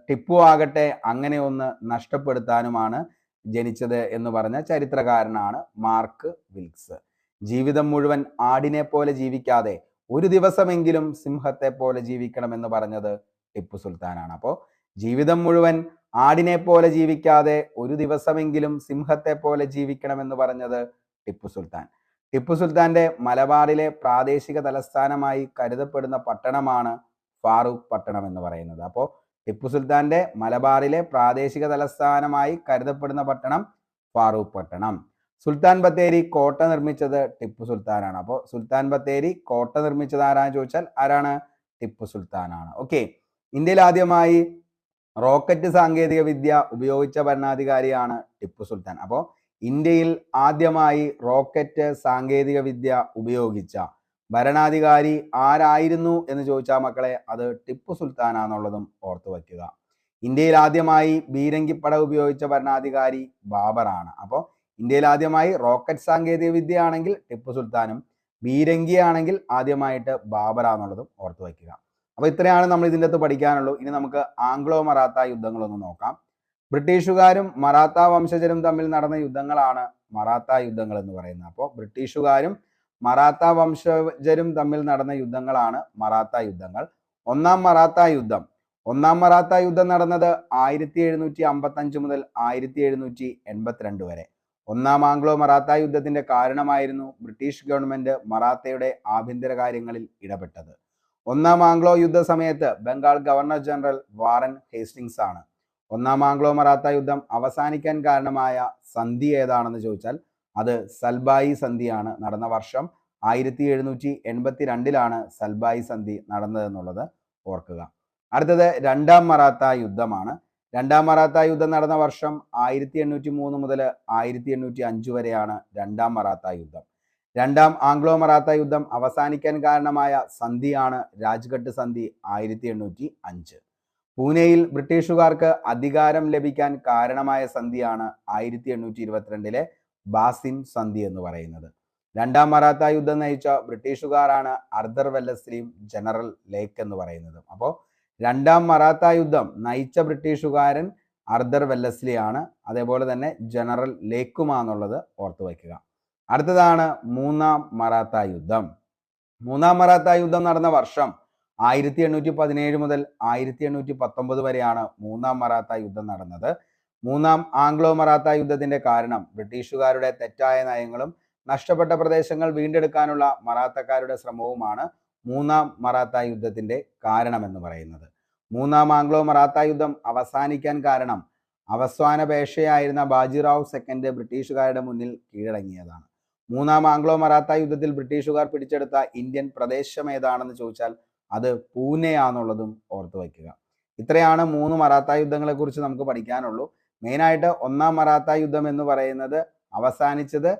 ടിപ്പു ആകട്ടെ അങ്ങനെ ഒന്ന് നഷ്ടപ്പെടുത്താനുമാണ് ജനിച്ചത് എന്ന് പറഞ്ഞ ചരിത്രകാരനാണ് മാർക്ക് വിൽക്സ്. ജീവിതം മുഴുവൻ ആടിനെ പോലെ ജീവിക്കാതെ ഒരു ദിവസമെങ്കിലും സിംഹത്തെ പോലെ ജീവിക്കണമെന്ന് പറഞ്ഞത് ടിപ്പു സുൽത്താനാണ്. അപ്പോൾ ജീവിതം മുഴുവൻ ആടിനെ പോലെ ജീവിക്കാതെ ഒരു ദിവസമെങ്കിലും സിംഹത്തെ പോലെ ജീവിക്കണമെന്ന് പറഞ്ഞത് ടിപ്പു സുൽത്താൻ. ടിപ്പു സുൽത്താന്റെ മലബാറിലെ പ്രാദേശിക തലസ്ഥാനമായി കരുതപ്പെടുന്ന പട്ടണമാണ് ഫാറൂഖ് പട്ടണം എന്ന് പറയുന്നത്. അപ്പോൾ ടിപ്പു സുൽത്താന്റെ മലബാറിലെ പ്രാദേശിക തലസ്ഥാനമായി കരുതപ്പെടുന്ന പട്ടണം ഫാറൂഖ് പട്ടണം. സുൽത്താൻ ബത്തേരി കോട്ട നിർമ്മിച്ചത് ടിപ്പു സുൽത്താനാണ്. അപ്പോൾ സുൽത്താൻ ബത്തേരി കോട്ട നിർമ്മിച്ചത് ആരാന്ന് ചോദിച്ചാൽ ആരാണ്? ടിപ്പു സുൽത്താനാണ്. ഓക്കെ, ഇന്ത്യയിൽ ആദ്യമായി റോക്കറ്റ് സാങ്കേതിക വിദ്യ ഉപയോഗിച്ച ഭരണാധികാരിയാണ് ടിപ്പു സുൽത്താൻ. അപ്പോൾ ഇന്ത്യയിൽ ആദ്യമായി റോക്കറ്റ് സാങ്കേതിക വിദ്യ ഉപയോഗിച്ച ഭരണാധികാരി ആരായിരുന്നു എന്ന് ചോദിച്ചാൽ മക്കളെ അത് ടിപ്പു സുൽത്താനാന്നുള്ളതും ഓർത്തു വയ്ക്കുക. ഇന്ത്യയിൽ ആദ്യമായി ബീരങ്കിപ്പട ഉപയോഗിച്ച ഭരണാധികാരി ബാബറാണ്. അപ്പോൾ ഇന്ത്യയിൽ ആദ്യമായി റോക്കറ്റ് സാങ്കേതിക വിദ്യ ആണെങ്കിൽ ടിപ്പു സുൽത്താനും, ബീരങ്കി ആണെങ്കിൽ ആദ്യമായിട്ട് ബാബറാന്നുള്ളതും ഓർത്തു വയ്ക്കുക. അപ്പോൾ ഇത്രയാണ് നമ്മൾ ഇതിൻ്റെ അകത്ത് പഠിക്കാനുള്ളൂ. ഇനി നമുക്ക് ആംഗ്ലോ മറാത്ത യുദ്ധങ്ങളൊന്ന് നോക്കാം. ബ്രിട്ടീഷുകാരും മറാത്ത വംശജരും തമ്മിൽ നടന്ന യുദ്ധങ്ങളാണ് മറാത്ത യുദ്ധങ്ങൾ എന്ന് പറയുന്നത്. അപ്പോൾ ബ്രിട്ടീഷുകാരും മറാത്ത വംശജരും തമ്മിൽ നടന്ന യുദ്ധങ്ങളാണ് മറാത്ത യുദ്ധങ്ങൾ. ഒന്നാം മറാത്ത യുദ്ധം നടന്നത് 1755 മുതൽ 1782 വരെ. ഒന്നാം ആംഗ്ലോ മറാത്ത യുദ്ധത്തിന്റെ കാരണമായിരുന്നു ബ്രിട്ടീഷ് ഗവൺമെന്റ് മറാത്തയുടെ ആഭ്യന്തര കാര്യങ്ങളിൽ ഇടപെട്ടത്. ഒന്നാം ആംഗ്ലോ യുദ്ധ സമയത്ത് Bengal governor general Warren Hastings ആണ്. ഒന്നാം ആംഗ്ലോ മറാത്ത യുദ്ധം അവസാനിക്കാൻ കാരണമായ സന്ധി ഏതാണെന്ന് ചോദിച്ചാൽ അത് സൽബായി സന്ധിയാണ്. നടന്ന വർഷം 1782 സൽബായി സന്ധി നടന്നതെന്നുള്ളത് ഓർക്കുക. അടുത്തത് രണ്ടാം മറാത്ത യുദ്ധമാണ്. രണ്ടാം മറാത്ത യുദ്ധം നടന്ന വർഷം 1803 മുതൽ 1805 വരെയാണ് രണ്ടാം മറാത്ത യുദ്ധം. രണ്ടാം ആംഗ്ലോ മറാത്ത യുദ്ധം അവസാനിക്കാൻ കാരണമായ സന്ധിയാണ് രാജ്ഘട്ട് സന്ധി 1805. പൂനെയിൽ ബ്രിട്ടീഷുകാർക്ക് അധികാരം ലഭിക്കാൻ കാരണമായ സന്ധിയാണ് 1822 ബാസിൻ സന്ധി എന്ന് പറയുന്നത്. രണ്ടാം മറാത്ത യുദ്ധം നയിച്ച ബ്രിട്ടീഷുകാരാണ് ആർതർ വെല്ലസ്ലിയും ജനറൽ ലേക്ക് എന്ന് പറയുന്നത്. അപ്പോൾ രണ്ടാം മറാത്ത യുദ്ധം നയിച്ച ബ്രിട്ടീഷുകാരൻ ആർതർ വെല്ലസ്ലിയാണ്, അതേപോലെ തന്നെ ജനറൽ ലേക്കുമാന്നുള്ളത് ഓർത്തു വയ്ക്കുക. അടുത്തതാണ് മൂന്നാം മറാത്ത യുദ്ധം. മൂന്നാം മറാത്ത യുദ്ധം നടന്ന വർഷം 1817 മുതൽ 1819 വരെയാണ് മൂന്നാം മറാത്ത യുദ്ധം നടന്നത്. മൂന്നാം ആംഗ്ലോ മറാത്ത യുദ്ധത്തിന്റെ കാരണം ബ്രിട്ടീഷുകാരുടെ തെറ്റായ നയങ്ങളും നഷ്ടപ്പെട്ട പ്രദേശങ്ങൾ വീണ്ടെടുക്കാനുള്ള മറാത്തക്കാരുടെ ശ്രമവുമാണ് മൂന്നാം മറാത്ത യുദ്ധത്തിന്റെ കാരണമെന്ന് പറയുന്നത്. മൂന്നാം ആംഗ്ലോ മറാത്ത യുദ്ധം അവസാനിക്കാൻ കാരണം അവസാന പേഷയായിരുന്ന ബാജിറാവ് സെക്കൻഡ് ബ്രിട്ടീഷുകാരുടെ മുന്നിൽ കീഴടങ്ങിയതാണ്. മൂന്നാം ആംഗ്ലോ മറാത്ത യുദ്ധത്തിൽ ബ്രിട്ടീഷുകാർ പിടിച്ചെടുത്ത ഇന്ത്യൻ പ്രദേശം ഏതാണെന്ന് ചോദിച്ചാൽ അത് പൂനെയാന്നുള്ളതും ഓർത്തു വയ്ക്കുക. ഇത്രയാണ് 3 മറാത്ത യുദ്ധങ്ങളെ കുറിച്ച് നമുക്ക് പഠിക്കാനുള്ളൂ. മെയിനായിട്ട് ഒന്നാം മറാത്ത യുദ്ധം എന്ന് പറയുന്നത് അവസാനിച്ചത്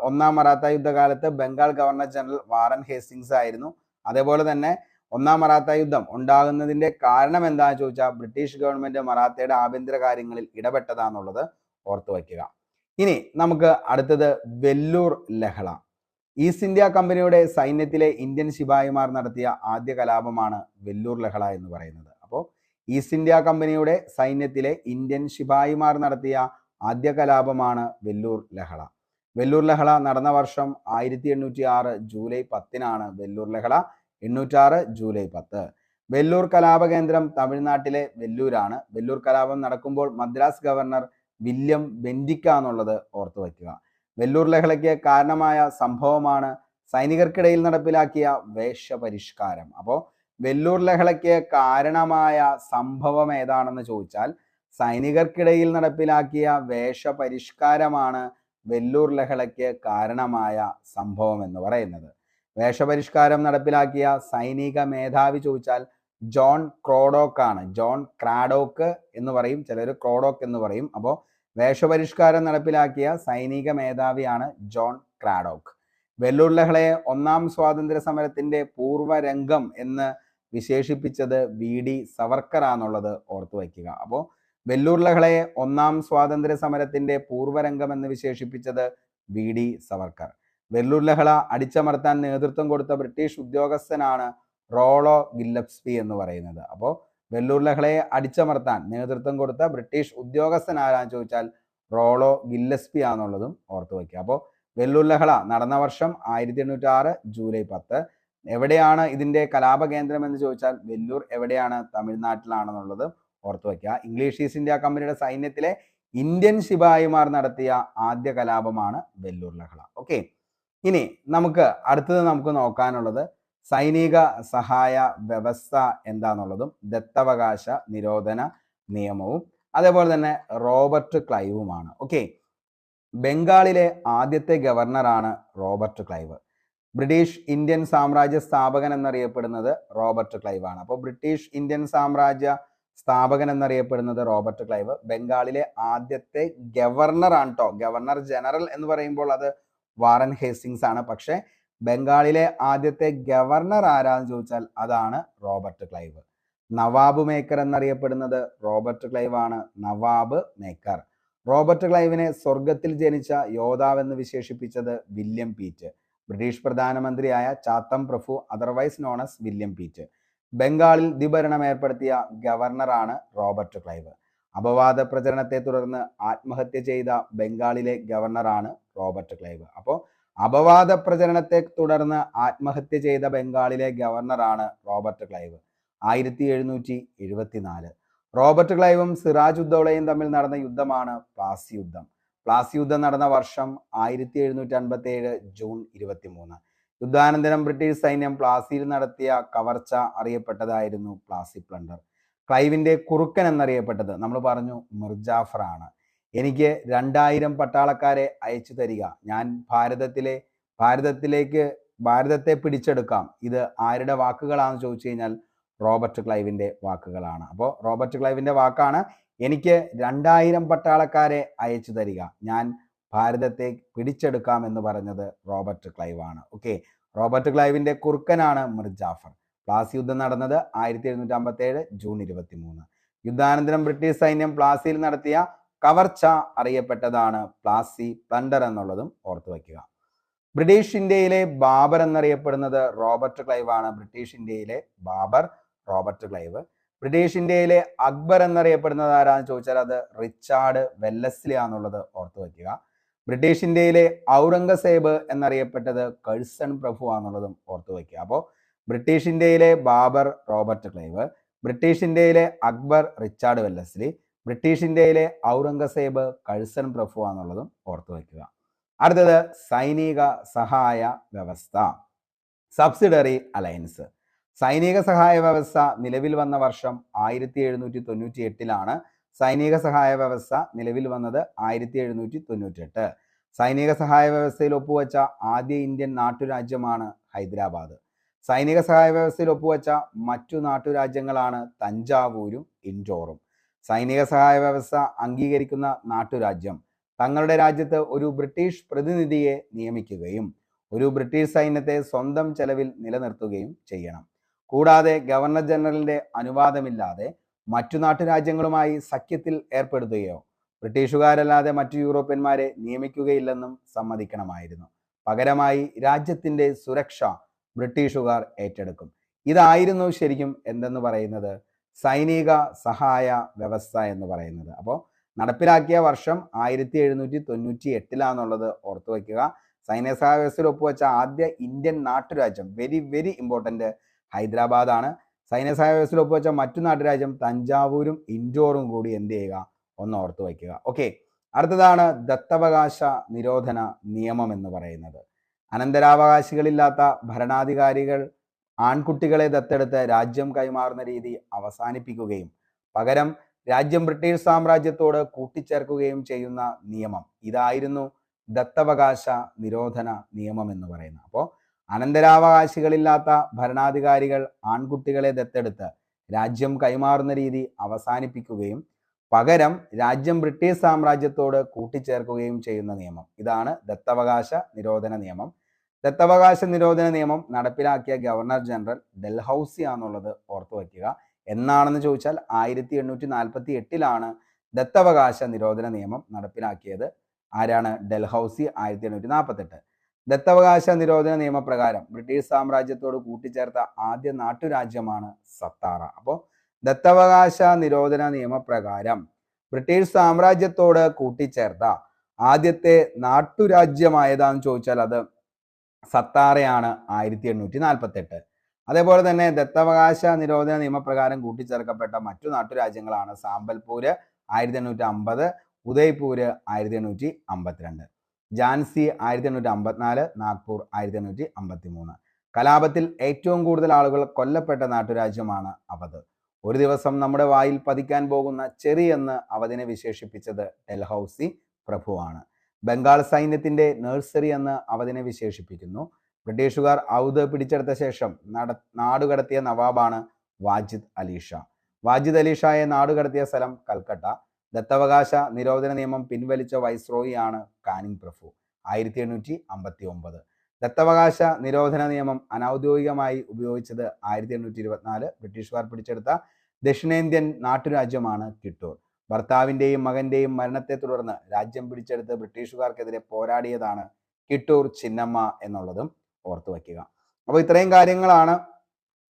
ഒന്നാം മറാത്ത യുദ്ധകാലത്ത് Bengal governor general Warren Hastings ആയിരുന്നു. അതേപോലെ തന്നെ ഒന്നാം മറാത്ത യുദ്ധം ഉണ്ടാകുന്നതിന്റെ കാരണം എന്താണെന്ന് ചോദിച്ചാൽ ബ്രിട്ടീഷ് ഗവൺമെന്റ് മറാത്തയുടെ ആഭ്യന്തര കാര്യങ്ങളിൽ ഇടപെട്ടതാന്നുള്ളത് ഓർത്തു വയ്ക്കുക. ഇനി നമുക്ക് അടുത്തത് വെല്ലൂർ ലഹള. ഈസ്റ്റ് ഇന്ത്യ കമ്പനിയുടെ സൈന്യത്തിലെ ഇന്ത്യൻ ശിപായിമാർ നടത്തിയ ആദ്യ കലാപമാണ് വെല്ലൂർ ലഹള എന്ന് പറയുന്നത്. അപ്പോൾ ഈസ്റ്റ് ഇന്ത്യ കമ്പനിയുടെ സൈന്യത്തിലെ ഇന്ത്യൻ ശിപായിമാർ നടത്തിയ ആദ്യ കലാപമാണ് വെല്ലൂർ ലഹള. വെല്ലൂർ ലഹള നടന്ന വർഷം 1806 ജൂലൈ 10 വെല്ലൂർ ലഹള. 806 ജൂലൈ 10. വെല്ലൂർ കലാപ കേന്ദ്രം തമിഴ്നാട്ടിലെ വെല്ലൂരാണ്. വെല്ലൂർ കലാപം നടക്കുമ്പോൾ മദ്രാസ് ഗവർണർ വില്യം ബെന്റിക്ക എന്നുള്ളത് ഓർത്തു വയ്ക്കുക. വെല്ലൂർ ലഹളയ്ക്ക് കാരണമായ സംഭവമാണ് സൈനികർക്കിടയിൽ നടപ്പിലാക്കിയ വേഷപരിഷ്കാരം. അപ്പോൾ വെല്ലൂർ ലഹളയ്ക്ക് കാരണമായ സംഭവം ഏതാണെന്ന് ചോദിച്ചാൽ സൈനികർക്കിടയിൽ നടപ്പിലാക്കിയ വേഷപരിഷ്കാരമാണ് വെല്ലൂർ ലഹളയ്ക്ക് കാരണമായ സംഭവം എന്ന് പറയുന്നത്. വേഷപരിഷ്കാരം നടപ്പിലാക്കിയ സൈനിക മേധാവി ചോദിച്ചാൽ ജോൺ ക്രോഡോക്ക് ആണ്. ജോൺ ക്രാഡോക്ക് എന്ന് പറയും, ചിലർ ക്രോഡോക്ക് എന്ന് പറയും. അപ്പോൾ വേഷപരിഷ്കാരം നടപ്പിലാക്കിയ സൈനിക മേധാവിയാണ് ജോൺ ക്രാഡോക്ക്. വെല്ലൂർ ലഹളയെ ഒന്നാം സ്വാതന്ത്ര്യ സമരത്തിന്റെ പൂർവ്വരംഗം എന്ന് വിശേഷിപ്പിച്ചത് VD സവർക്കർ ആണെന്നുള്ളത് ഓർത്തു വയ്ക്കുക. അപ്പോൾ വെല്ലൂർ ലഹളയെ ഒന്നാം സ്വാതന്ത്ര്യ സമരത്തിന്റെ പൂർവ്വരംഗം എന്ന് വിശേഷിപ്പിച്ചത് VD സവർക്കർ. വെല്ലൂർ ലഹള അടിച്ചമർത്താൻ നേതൃത്വം കൊടുത്ത ബ്രിട്ടീഷ് ഉദ്യോഗസ്ഥനാണ് റോളോ ഗില്ലസ്പി എന്ന് പറയുന്നത്. അപ്പോൾ വെല്ലൂർ ലഹളയെ അടിച്ചമർത്താൻ നേതൃത്വം കൊടുത്ത ബ്രിട്ടീഷ് ഉദ്യോഗസ്ഥൻ ആരാന്ന് ചോദിച്ചാൽ റോളോ ഗില്ലസ്പി ആണെന്നുള്ളതും ഓർത്തു വയ്ക്കുക. അപ്പോൾ വെല്ലൂർ ലഹള നടന്ന വർഷം 1806 ജൂലൈ 10. എവിടെയാണ് ഇതിന്റെ കലാപ കേന്ദ്രം എന്ന് ചോദിച്ചാൽ വെല്ലൂർ എവിടെയാണ്? തമിഴ്നാട്ടിലാണെന്നുള്ളത് ഓർത്തു വയ്ക്കുക. ഇംഗ്ലീഷ് ഈസ്റ്റ് ഇന്ത്യ കമ്പനിയുടെ സൈന്യത്തിലെ ഇന്ത്യൻ ശിപായിമാർ നടത്തിയ ആദ്യ കലാപമാണ് വെല്ലൂർ ലഹള. ഓക്കെ, ഇനി നമുക്ക് നോക്കാനുള്ളത് സൈനിക സഹായ വ്യവസ്ഥ എന്താന്നുള്ളതും ദത്തവകാശ നിരോധന നിയമവും അതേപോലെ തന്നെ റോബർട്ട് ക്ലൈവുമാണ്. ഓക്കെ, ബംഗാളിലെ ആദ്യത്തെ ഗവർണറാണ് റോബർട്ട് ക്ലൈവ്. ബ്രിട്ടീഷ് ഇന്ത്യൻ സാമ്രാജ്യ സ്ഥാപകൻ എന്നറിയപ്പെടുന്നത് റോബർട്ട് ക്ലൈവ് ആണ്. അപ്പോൾ ബ്രിട്ടീഷ് ഇന്ത്യൻ സാമ്രാജ്യ സ്ഥാപകൻ എന്നറിയപ്പെടുന്നത് റോബർട്ട് ക്ലൈവ്. ബംഗാളിലെ ആദ്യത്തെ ഗവർണർ ആണ് കേട്ടോ. ഗവർണർ ജനറൽ എന്ന് പറയുമ്പോൾ അത് വാറൻ ഹേസ്റ്റിങ്സ് ആണ്. പക്ഷെ ബംഗാളിലെ ആദ്യത്തെ ഗവർണർ ആരാന്ന് ചോദിച്ചാൽ അതാണ് റോബർട്ട് ക്ലൈവ്. നവാബ് മേക്കർ എന്നറിയപ്പെടുന്നത് റോബർട്ട് ക്ലൈവ് ആണ്. നവാബ് മേക്കർ. റോബർട്ട് ക്ലൈവിനെ സ്വർഗത്തിൽ ജനിച്ച യോദ്ധാവ് എന്ന് വിശേഷിപ്പിച്ചത് വില്യം പീറ്റ്. ബ്രിട്ടീഷ് പ്രധാനമന്ത്രിയായ ചാത്തം പ്രഭു, otherwise known as William Pitt. ബംഗാളിൽ ദ്വിഭരണം ഏർപ്പെടുത്തിയ ഗവർണറാണ് റോബർട്ട് ക്ലൈവ്. അപവാദ പ്രചരണത്തെ തുടർന്ന് ആത്മഹത്യ ചെയ്ത ബംഗാളിലെ ഗവർണറാണ് റോബർട്ട് ക്ലൈവ്. അപ്പോൾ അപവാദ പ്രചരണത്തെ തുടർന്ന് ആത്മഹത്യ ചെയ്ത ബംഗാളിലെ ഗവർണറാണ് റോബർട്ട് ക്ലൈവ്. 1774. റോബർട്ട് ക്ലൈവും സിറാജ് ഉദ്ദൗളയും തമ്മിൽ നടന്ന യുദ്ധമാണ് പ്ലാസി യുദ്ധം. പ്ലാസി യുദ്ധം നടന്ന വർഷം 1757 ജൂൺ 23. യുദ്ധാനന്തരം ബ്രിട്ടീഷ് സൈന്യം പ്ലാസിയിൽ നടത്തിയ കവർച്ച അറിയപ്പെട്ടതായിരുന്നു പ്ലാസി പ്ലണ്ടർ. ക്ലൈവിന്റെ കുറുക്കൻ എന്നറിയപ്പെട്ടത് നമ്മൾ പറഞ്ഞു മിർജാഫർ ആണ്. എനിക്ക് 2000 പട്ടാളക്കാരെ അയച്ചു തരിക, ഞാൻ ഭാരതത്തെ പിടിച്ചെടുക്കാം. ഇത് ആരുടെ വാക്കുകളാണെന്ന് ചോദിച്ചു കഴിഞ്ഞാൽ റോബർട്ട് ക്ലൈവിന്റെ വാക്കുകളാണ്. അപ്പോൾ റോബർട്ട് ക്ലൈവിന്റെ വാക്കാണ് എനിക്ക് 2000 പട്ടാളക്കാരെ അയച്ചു തരിക, ഞാൻ ഭാരതത്തെ പിടിച്ചെടുക്കാമെന്ന് പറഞ്ഞത് റോബർട്ട് ക്ലൈവ് ആണ്. ഓക്കെ, റോബർട്ട് ക്ലൈവിന്റെ കുറുക്കനാണ് മിർ ജാഫർ. പ്ലാസി യുദ്ധം നടന്നത് 1757 ജൂൺ 23. യുദ്ധാനന്തരം ബ്രിട്ടീഷ് സൈന്യം പ്ലാസിയിൽ നടത്തിയ കവർച്ച അറിയപ്പെട്ടതാണ് പ്ലാസി പ്ലണ്ടർ എന്നുള്ളതും ഓർത്തു വയ്ക്കുക. ബ്രിട്ടീഷ് ഇന്ത്യയിലെ ബാബർ എന്നറിയപ്പെടുന്നത് റോബർട്ട് ക്ലൈവ് ആണ്. ബ്രിട്ടീഷ് ഇന്ത്യയിലെ ബാബർ റോബർട്ട് ക്ലൈവ്. ബ്രിട്ടീഷ് ഇന്ത്യയിലെ അക്ബർ എന്നറിയപ്പെടുന്നത് ആരാന്ന് ചോദിച്ചാൽ അത് റിച്ചാർഡ് വെല്ലസ്ലി ആണെന്നുള്ളത് ഓർത്തു വയ്ക്കുക. ബ്രിട്ടീഷ് ഇന്ത്യയിലെ ഔറംഗസേബ് എന്നറിയപ്പെട്ടത് കഴ്സൺ പ്രഭു ആണെന്നുള്ളതും ഓർത്തു വയ്ക്കുക. അപ്പോൾ ബ്രിട്ടീഷ് ഇന്ത്യയിലെ ബാബർ റോബർട്ട് ക്ലൈവ്, ബ്രിട്ടീഷ് ഇന്ത്യയിലെ അക്ബർ റിച്ചാർഡ് വെല്ലസ്ലി, ബ്രിട്ടീഷ് ഇന്ത്യയിലെ ഔറംഗസേബ് കഴ്സൺ പ്രഭു ആണെന്നുള്ളതും ഓർത്തു വയ്ക്കുക. അടുത്തത് സൈനിക സഹായ വ്യവസ്ഥ, സബ്സിഡറി അലയൻസ്. സൈനിക സഹായ വ്യവസ്ഥ നിലവിൽ വന്ന വർഷം 1798 സൈനിക സഹായ വ്യവസ്ഥ നിലവിൽ വന്നത് 1798. സൈനിക സഹായ വ്യവസ്ഥയിൽ ഒപ്പുവെച്ച ആദ്യ ഇന്ത്യൻ നാട്ടുരാജ്യമാണ് ഹൈദരാബാദ്. സൈനിക സഹായ വ്യവസ്ഥയിൽ ഒപ്പുവെച്ച മറ്റു നാട്ടുരാജ്യങ്ങളാണ് തഞ്ചാവൂരും ഇൻഡോറും. സൈനിക സഹായ വ്യവസ്ഥ അംഗീകരിക്കുന്ന നാട്ടുരാജ്യം തങ്ങളുടെ രാജ്യത്ത് ഒരു ബ്രിട്ടീഷ് പ്രതിനിധിയെ നിയമിക്കുകയും ഒരു ബ്രിട്ടീഷ് സൈന്യത്തെ സ്വന്തം ചെലവിൽ നിലനിർത്തുകയും ചെയ്യണം. കൂടാതെ ഗവർണർ ജനറലിന്റെ അനുവാദമില്ലാതെ മറ്റു നാട്ടുരാജ്യങ്ങളുമായി സഖ്യത്തിൽ ഏർപ്പെടുത്തുകയോ ബ്രിട്ടീഷുകാരല്ലാതെ മറ്റു യൂറോപ്യന്മാരെ നിയമിക്കുകയില്ലെന്നും സമ്മതിക്കണമായിരുന്നു. പകരമായി രാജ്യത്തിന്റെ സുരക്ഷ ബ്രിട്ടീഷുകാർ ഏറ്റെടുക്കും. ഇതായിരുന്നു ശരിക്കും എന്തെന്ന് പറയുന്നത് സൈനിക സഹായ വ്യവസ്ഥ എന്ന് പറയുന്നത്. അപ്പോൾ നടപ്പിലാക്കിയ വർഷം 1798 ഓർത്തു വയ്ക്കുക. സൈനിക സഹായ വ്യവസ്ഥയിൽ ഒപ്പുവെച്ച ആദ്യ ഇന്ത്യൻ നാട്ടുരാജ്യം വെരി വെരി ഇമ്പോർട്ടൻ്റ് ഹൈദരാബാദ് ആണ്. സൈനിക സഹായ വ്യവസ്ഥയിൽ ഒപ്പുവെച്ച മറ്റു നാട്ടുരാജ്യം തഞ്ചാവൂരും ഇൻഡോറും കൂടി എന്ത് ചെയ്യുക, ഒന്ന് ഓർത്തു വയ്ക്കുക. ഓക്കെ, അടുത്തതാണ് ദത്തവകാശ നിരോധന നിയമം എന്ന് പറയുന്നത്. അനന്തരാവകാശികളില്ലാത്ത ഭരണാധികാരികൾ ആൺകുട്ടികളെ ദത്തെടുത്ത് രാജ്യം കൈമാറുന്ന രീതി അവസാനിപ്പിക്കുകയും പകരം രാജ്യം ബ്രിട്ടീഷ് സാമ്രാജ്യത്തോട് കൂട്ടിച്ചേർക്കുകയും ചെയ്യുന്ന നിയമം, ഇതായിരുന്നു ദത്തവകാശ നിരോധന നിയമം എന്ന് പറയുന്നത്. അപ്പോൾ അനന്തരാവകാശികളില്ലാത്ത ഭരണാധികാരികൾ ആൺകുട്ടികളെ ദത്തെടുത്ത് രാജ്യം കൈമാറുന്ന രീതി അവസാനിപ്പിക്കുകയും പകരം രാജ്യം ബ്രിട്ടീഷ് സാമ്രാജ്യത്തോട് കൂട്ടിച്ചേർക്കുകയും ചെയ്യുന്ന നിയമം, ഇതാണ് ദത്തവകാശ നിരോധന നിയമം. ദത്തവകാശ നിരോധന നിയമം നടപ്പിലാക്കിയ ഗവർണർ ജനറൽ ഡൽഹൌസി ആണെന്നുള്ളത് ഓർത്തു വയ്ക്കുക. എന്നാണെന്ന് ചോദിച്ചാൽ 1848 ദത്തവകാശ നിരോധന നിയമം നടപ്പിലാക്കിയത്. ആരാണ്? ഡൽഹൌസി. 1848. ദത്തവകാശ നിരോധന നിയമപ്രകാരം ബ്രിട്ടീഷ് സാമ്രാജ്യത്തോട് കൂട്ടിച്ചേർത്ത ആദ്യ നാട്ടുരാജ്യമാണ് സത്താറ. അപ്പോൾ ദത്തവകാശ നിരോധന നിയമപ്രകാരം ബ്രിട്ടീഷ് സാമ്രാജ്യത്തോട് കൂട്ടിച്ചേർത്ത ആദ്യത്തെ നാട്ടുരാജ്യമായതാന്ന് ചോദിച്ചാൽ അത് സത്താറയാണ്. 1848. അതേപോലെ തന്നെ ദത്തവകാശ നിരോധന നിയമപ്രകാരം കൂട്ടിച്ചേർക്കപ്പെട്ട മറ്റു നാട്ടുരാജ്യങ്ങളാണ് സാമ്പൽപൂര് 1850, ഉദയ്പൂര് 1852, ഝാൻസി 1854, നാഗ്പൂർ 1853. കലാപത്തിൽ ഏറ്റവും കൂടുതൽ ആളുകൾ കൊല്ലപ്പെട്ട നാട്ടുരാജ്യമാണ് അവധ്. ഒരു ദിവസം നമ്മുടെ വായിൽ പതിക്കാൻ പോകുന്ന ചെറി എന്ന് അവധിനെ വിശേഷിപ്പിച്ചത് ഡൽഹൌസി പ്രഭുവാണ്. ബംഗാൾ സൈന്യത്തിന്റെ നഴ്സറി എന്ന് അവധിനെ വിശേഷിപ്പിക്കുന്നു. ബ്രിട്ടീഷുകാർ ഔദ് പിടിച്ചെടുത്ത ശേഷം നാടുകടത്തിയ നവാബാണ് വാജിദ് അലി ഷാ. വാജിദ് അലി ഷായെ നാടുകടത്തിയ സ്ഥലം കൽക്കട്ട. ദത്തവകാശ നിരോധന നിയമം പിൻവലിച്ച വൈസ്രോയിയാണ് കാനിങ് പ്രഭു. 1859. ദത്തവകാശ നിരോധന നിയമം അനൗദ്യോഗികമായി ഉപയോഗിച്ചത് 1824. ബ്രിട്ടീഷുകാർ പിടിച്ചെടുത്ത ദക്ഷിണേന്ത്യൻ നാട്ടുരാജ്യമാണ് കിട്ടൂർ. ഭർത്താവിൻ്റെയും മകന്റെയും മരണത്തെ തുടർന്ന് രാജ്യം പിടിച്ചെടുത്ത് ബ്രിട്ടീഷുകാർക്കെതിരെ പോരാടിയതാണ് കിട്ടൂർ ചിന്നമ്മ എന്നുള്ളതും ഓർത്തു വയ്ക്കുക. അപ്പോൾ ഇത്രയും കാര്യങ്ങളാണ്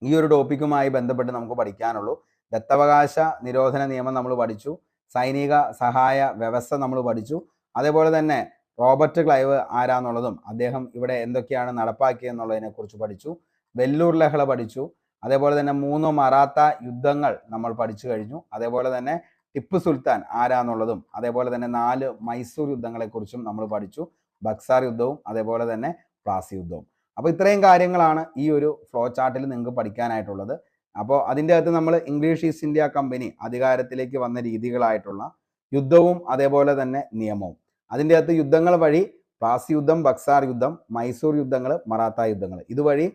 ഈ ഒരു ടോപ്പിക്കുമായി ബന്ധപ്പെട്ട് നമുക്ക് പഠിക്കാനുള്ളൂ. ദത്തവകാശ നിരോധന നിയമം നമ്മൾ പഠിച്ചു, സൈനിക സഹായ വ്യവസ്ഥ നമ്മൾ പഠിച്ചു, അതേപോലെ തന്നെ റോബർട്ട് ക്ലൈവ് ആരാന്നുള്ളതും അദ്ദേഹം ഇവിടെ എന്തൊക്കെയാണ് നടപ്പാക്കിയെന്നുള്ളതിനെ കുറിച്ച് പഠിച്ചു. വെല്ലൂർ ലഹള പഠിച്ചു. അതേപോലെ തന്നെ 3 മറാത്ത യുദ്ധങ്ങൾ നമ്മൾ പഠിച്ചു കഴിഞ്ഞു. അതേപോലെ തന്നെ ടിപ്പു സുൽത്താൻ ആരാന്നുള്ളതും അതേപോലെ തന്നെ 4 മൈസൂർ യുദ്ധങ്ങളെക്കുറിച്ചും നമ്മൾ പഠിച്ചു. ബക്സാർ യുദ്ധവും അതേപോലെ തന്നെ പ്ലാസി യുദ്ധവും. അപ്പോൾ ഇത്രയും കാര്യങ്ങളാണ് ഈ ഒരു ഫ്ലോ ചാർട്ടിൽ നിങ്ങൾക്ക് പഠിക്കാനായിട്ടുള്ളത്. അപ്പോൾ അതിൻ്റെ അകത്ത് നമ്മൾ ഇംഗ്ലീഷ് ഈസ്റ്റ് ഇന്ത്യ കമ്പനി അധികാരത്തിലേക്ക് വന്ന രീതികളായിട്ടുള്ള യുദ്ധവും അതേപോലെ തന്നെ നിയമവും, അതിൻ്റെ അകത്ത് യുദ്ധങ്ങൾ വഴി പ്ലാസി യുദ്ധം, ബക്സാർ യുദ്ധം, മൈസൂർ യുദ്ധങ്ങൾ, മറാത്ത യുദ്ധങ്ങൾ, ഇതുവഴി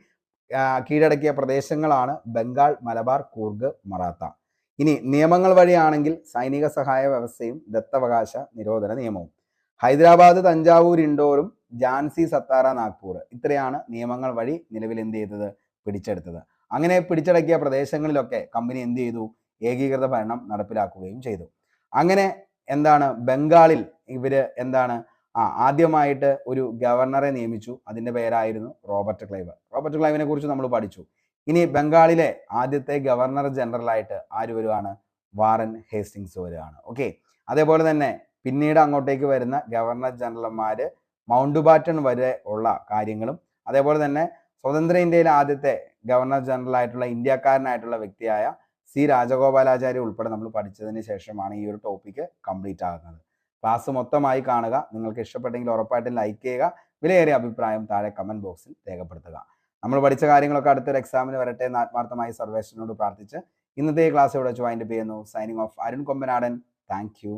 കീഴടക്കിയ പ്രദേശങ്ങളാണ് ബംഗാൾ, മലബാർ, കൂർഗ്, മറാത്ത. ഇനി നിയമങ്ങൾ വഴിയാണെങ്കിൽ സൈനിക സഹായ വ്യവസ്ഥയും ദത്തവകാശ നിരോധന നിയമവും. ഹൈദരാബാദ്, തഞ്ചാവൂർ, ഇൻഡോറും ഝാൻസി, സത്താറ, നാഗ്പൂർ ഇത്രയാണ് നിയമങ്ങൾ വഴി നിലവിൽ എന്ത് ചെയ്തത്, പിടിച്ചെടുത്തത്. അങ്ങനെ പിടിച്ചടക്കിയ പ്രദേശങ്ങളിലൊക്കെ കമ്പനി എന്ത് ചെയ്തു, ഏകീകൃത ഭരണം നടപ്പിലാക്കുകയും ചെയ്തു. അങ്ങനെ എന്താണ് ബംഗാളിൽ ഇവര് എന്താണ് ആദ്യമായിട്ട് ഒരു ഗവർണറെ നിയമിച്ചു. അതിന്റെ പേരായിരുന്നു റോബർട്ട് ക്ലൈവ്. റോബർട്ട് ക്ലൈവിനെ കുറിച്ച് നമ്മൾ പഠിച്ചു. ഇനി ബംഗാളിലെ ആദ്യത്തെ ഗവർണർ ജനറൽ ആയിട്ട് ആര് വരുവാണ്, വാറൻ ഹേസ്റ്റിങ്സ് വരുവാണ്. ഓക്കെ. അതേപോലെ തന്നെ പിന്നീട് അങ്ങോട്ടേക്ക് വരുന്ന ഗവർണർ ജനറൽമാര് മൗണ്ട് ബാറ്റൺ വരെ ഉള്ള കാര്യങ്ങളും, അതേപോലെ തന്നെ സ്വതന്ത്ര ഇന്ത്യയിലെ ആദ്യത്തെ ഗവർണർ ജനറൽ ആയിട്ടുള്ള ഇന്ത്യക്കാരനായിട്ടുള്ള വ്യക്തിയായ സി രാജഗോപാലാചാര്യ ഉൾപ്പെടെ നമ്മൾ പഠിച്ചതിന് ശേഷമാണ് ഈ ഒരു ടോപ്പിക്ക് കംപ്ലീറ്റ് ആകുന്നത്. ക്ലാസ് മൊത്തമായി കാണുക. നിങ്ങൾക്ക് ഇഷ്ടപ്പെട്ടെങ്കിൽ ഉറപ്പായിട്ടും ലൈക്ക് ചെയ്യുക. വിലയേറിയ അഭിപ്രായം താഴെ കമന്റ് ബോക്സിൽ രേഖപ്പെടുത്തുക. നമ്മൾ പഠിച്ച കാര്യങ്ങളൊക്കെ അടുത്തൊരു എക്സാമിന് വരട്ടെ എന്ന് ആത്മാർത്ഥമായി സർവേശ്വരനോട് പ്രാർത്ഥിച്ച് ഇന്നത്തെ ക്ലാസ് ഇവിടെ വെച്ച് വൈൻഡപ്പ് ചെയ്യുന്നു. Signing off, Arun Kombanadan. Thank you.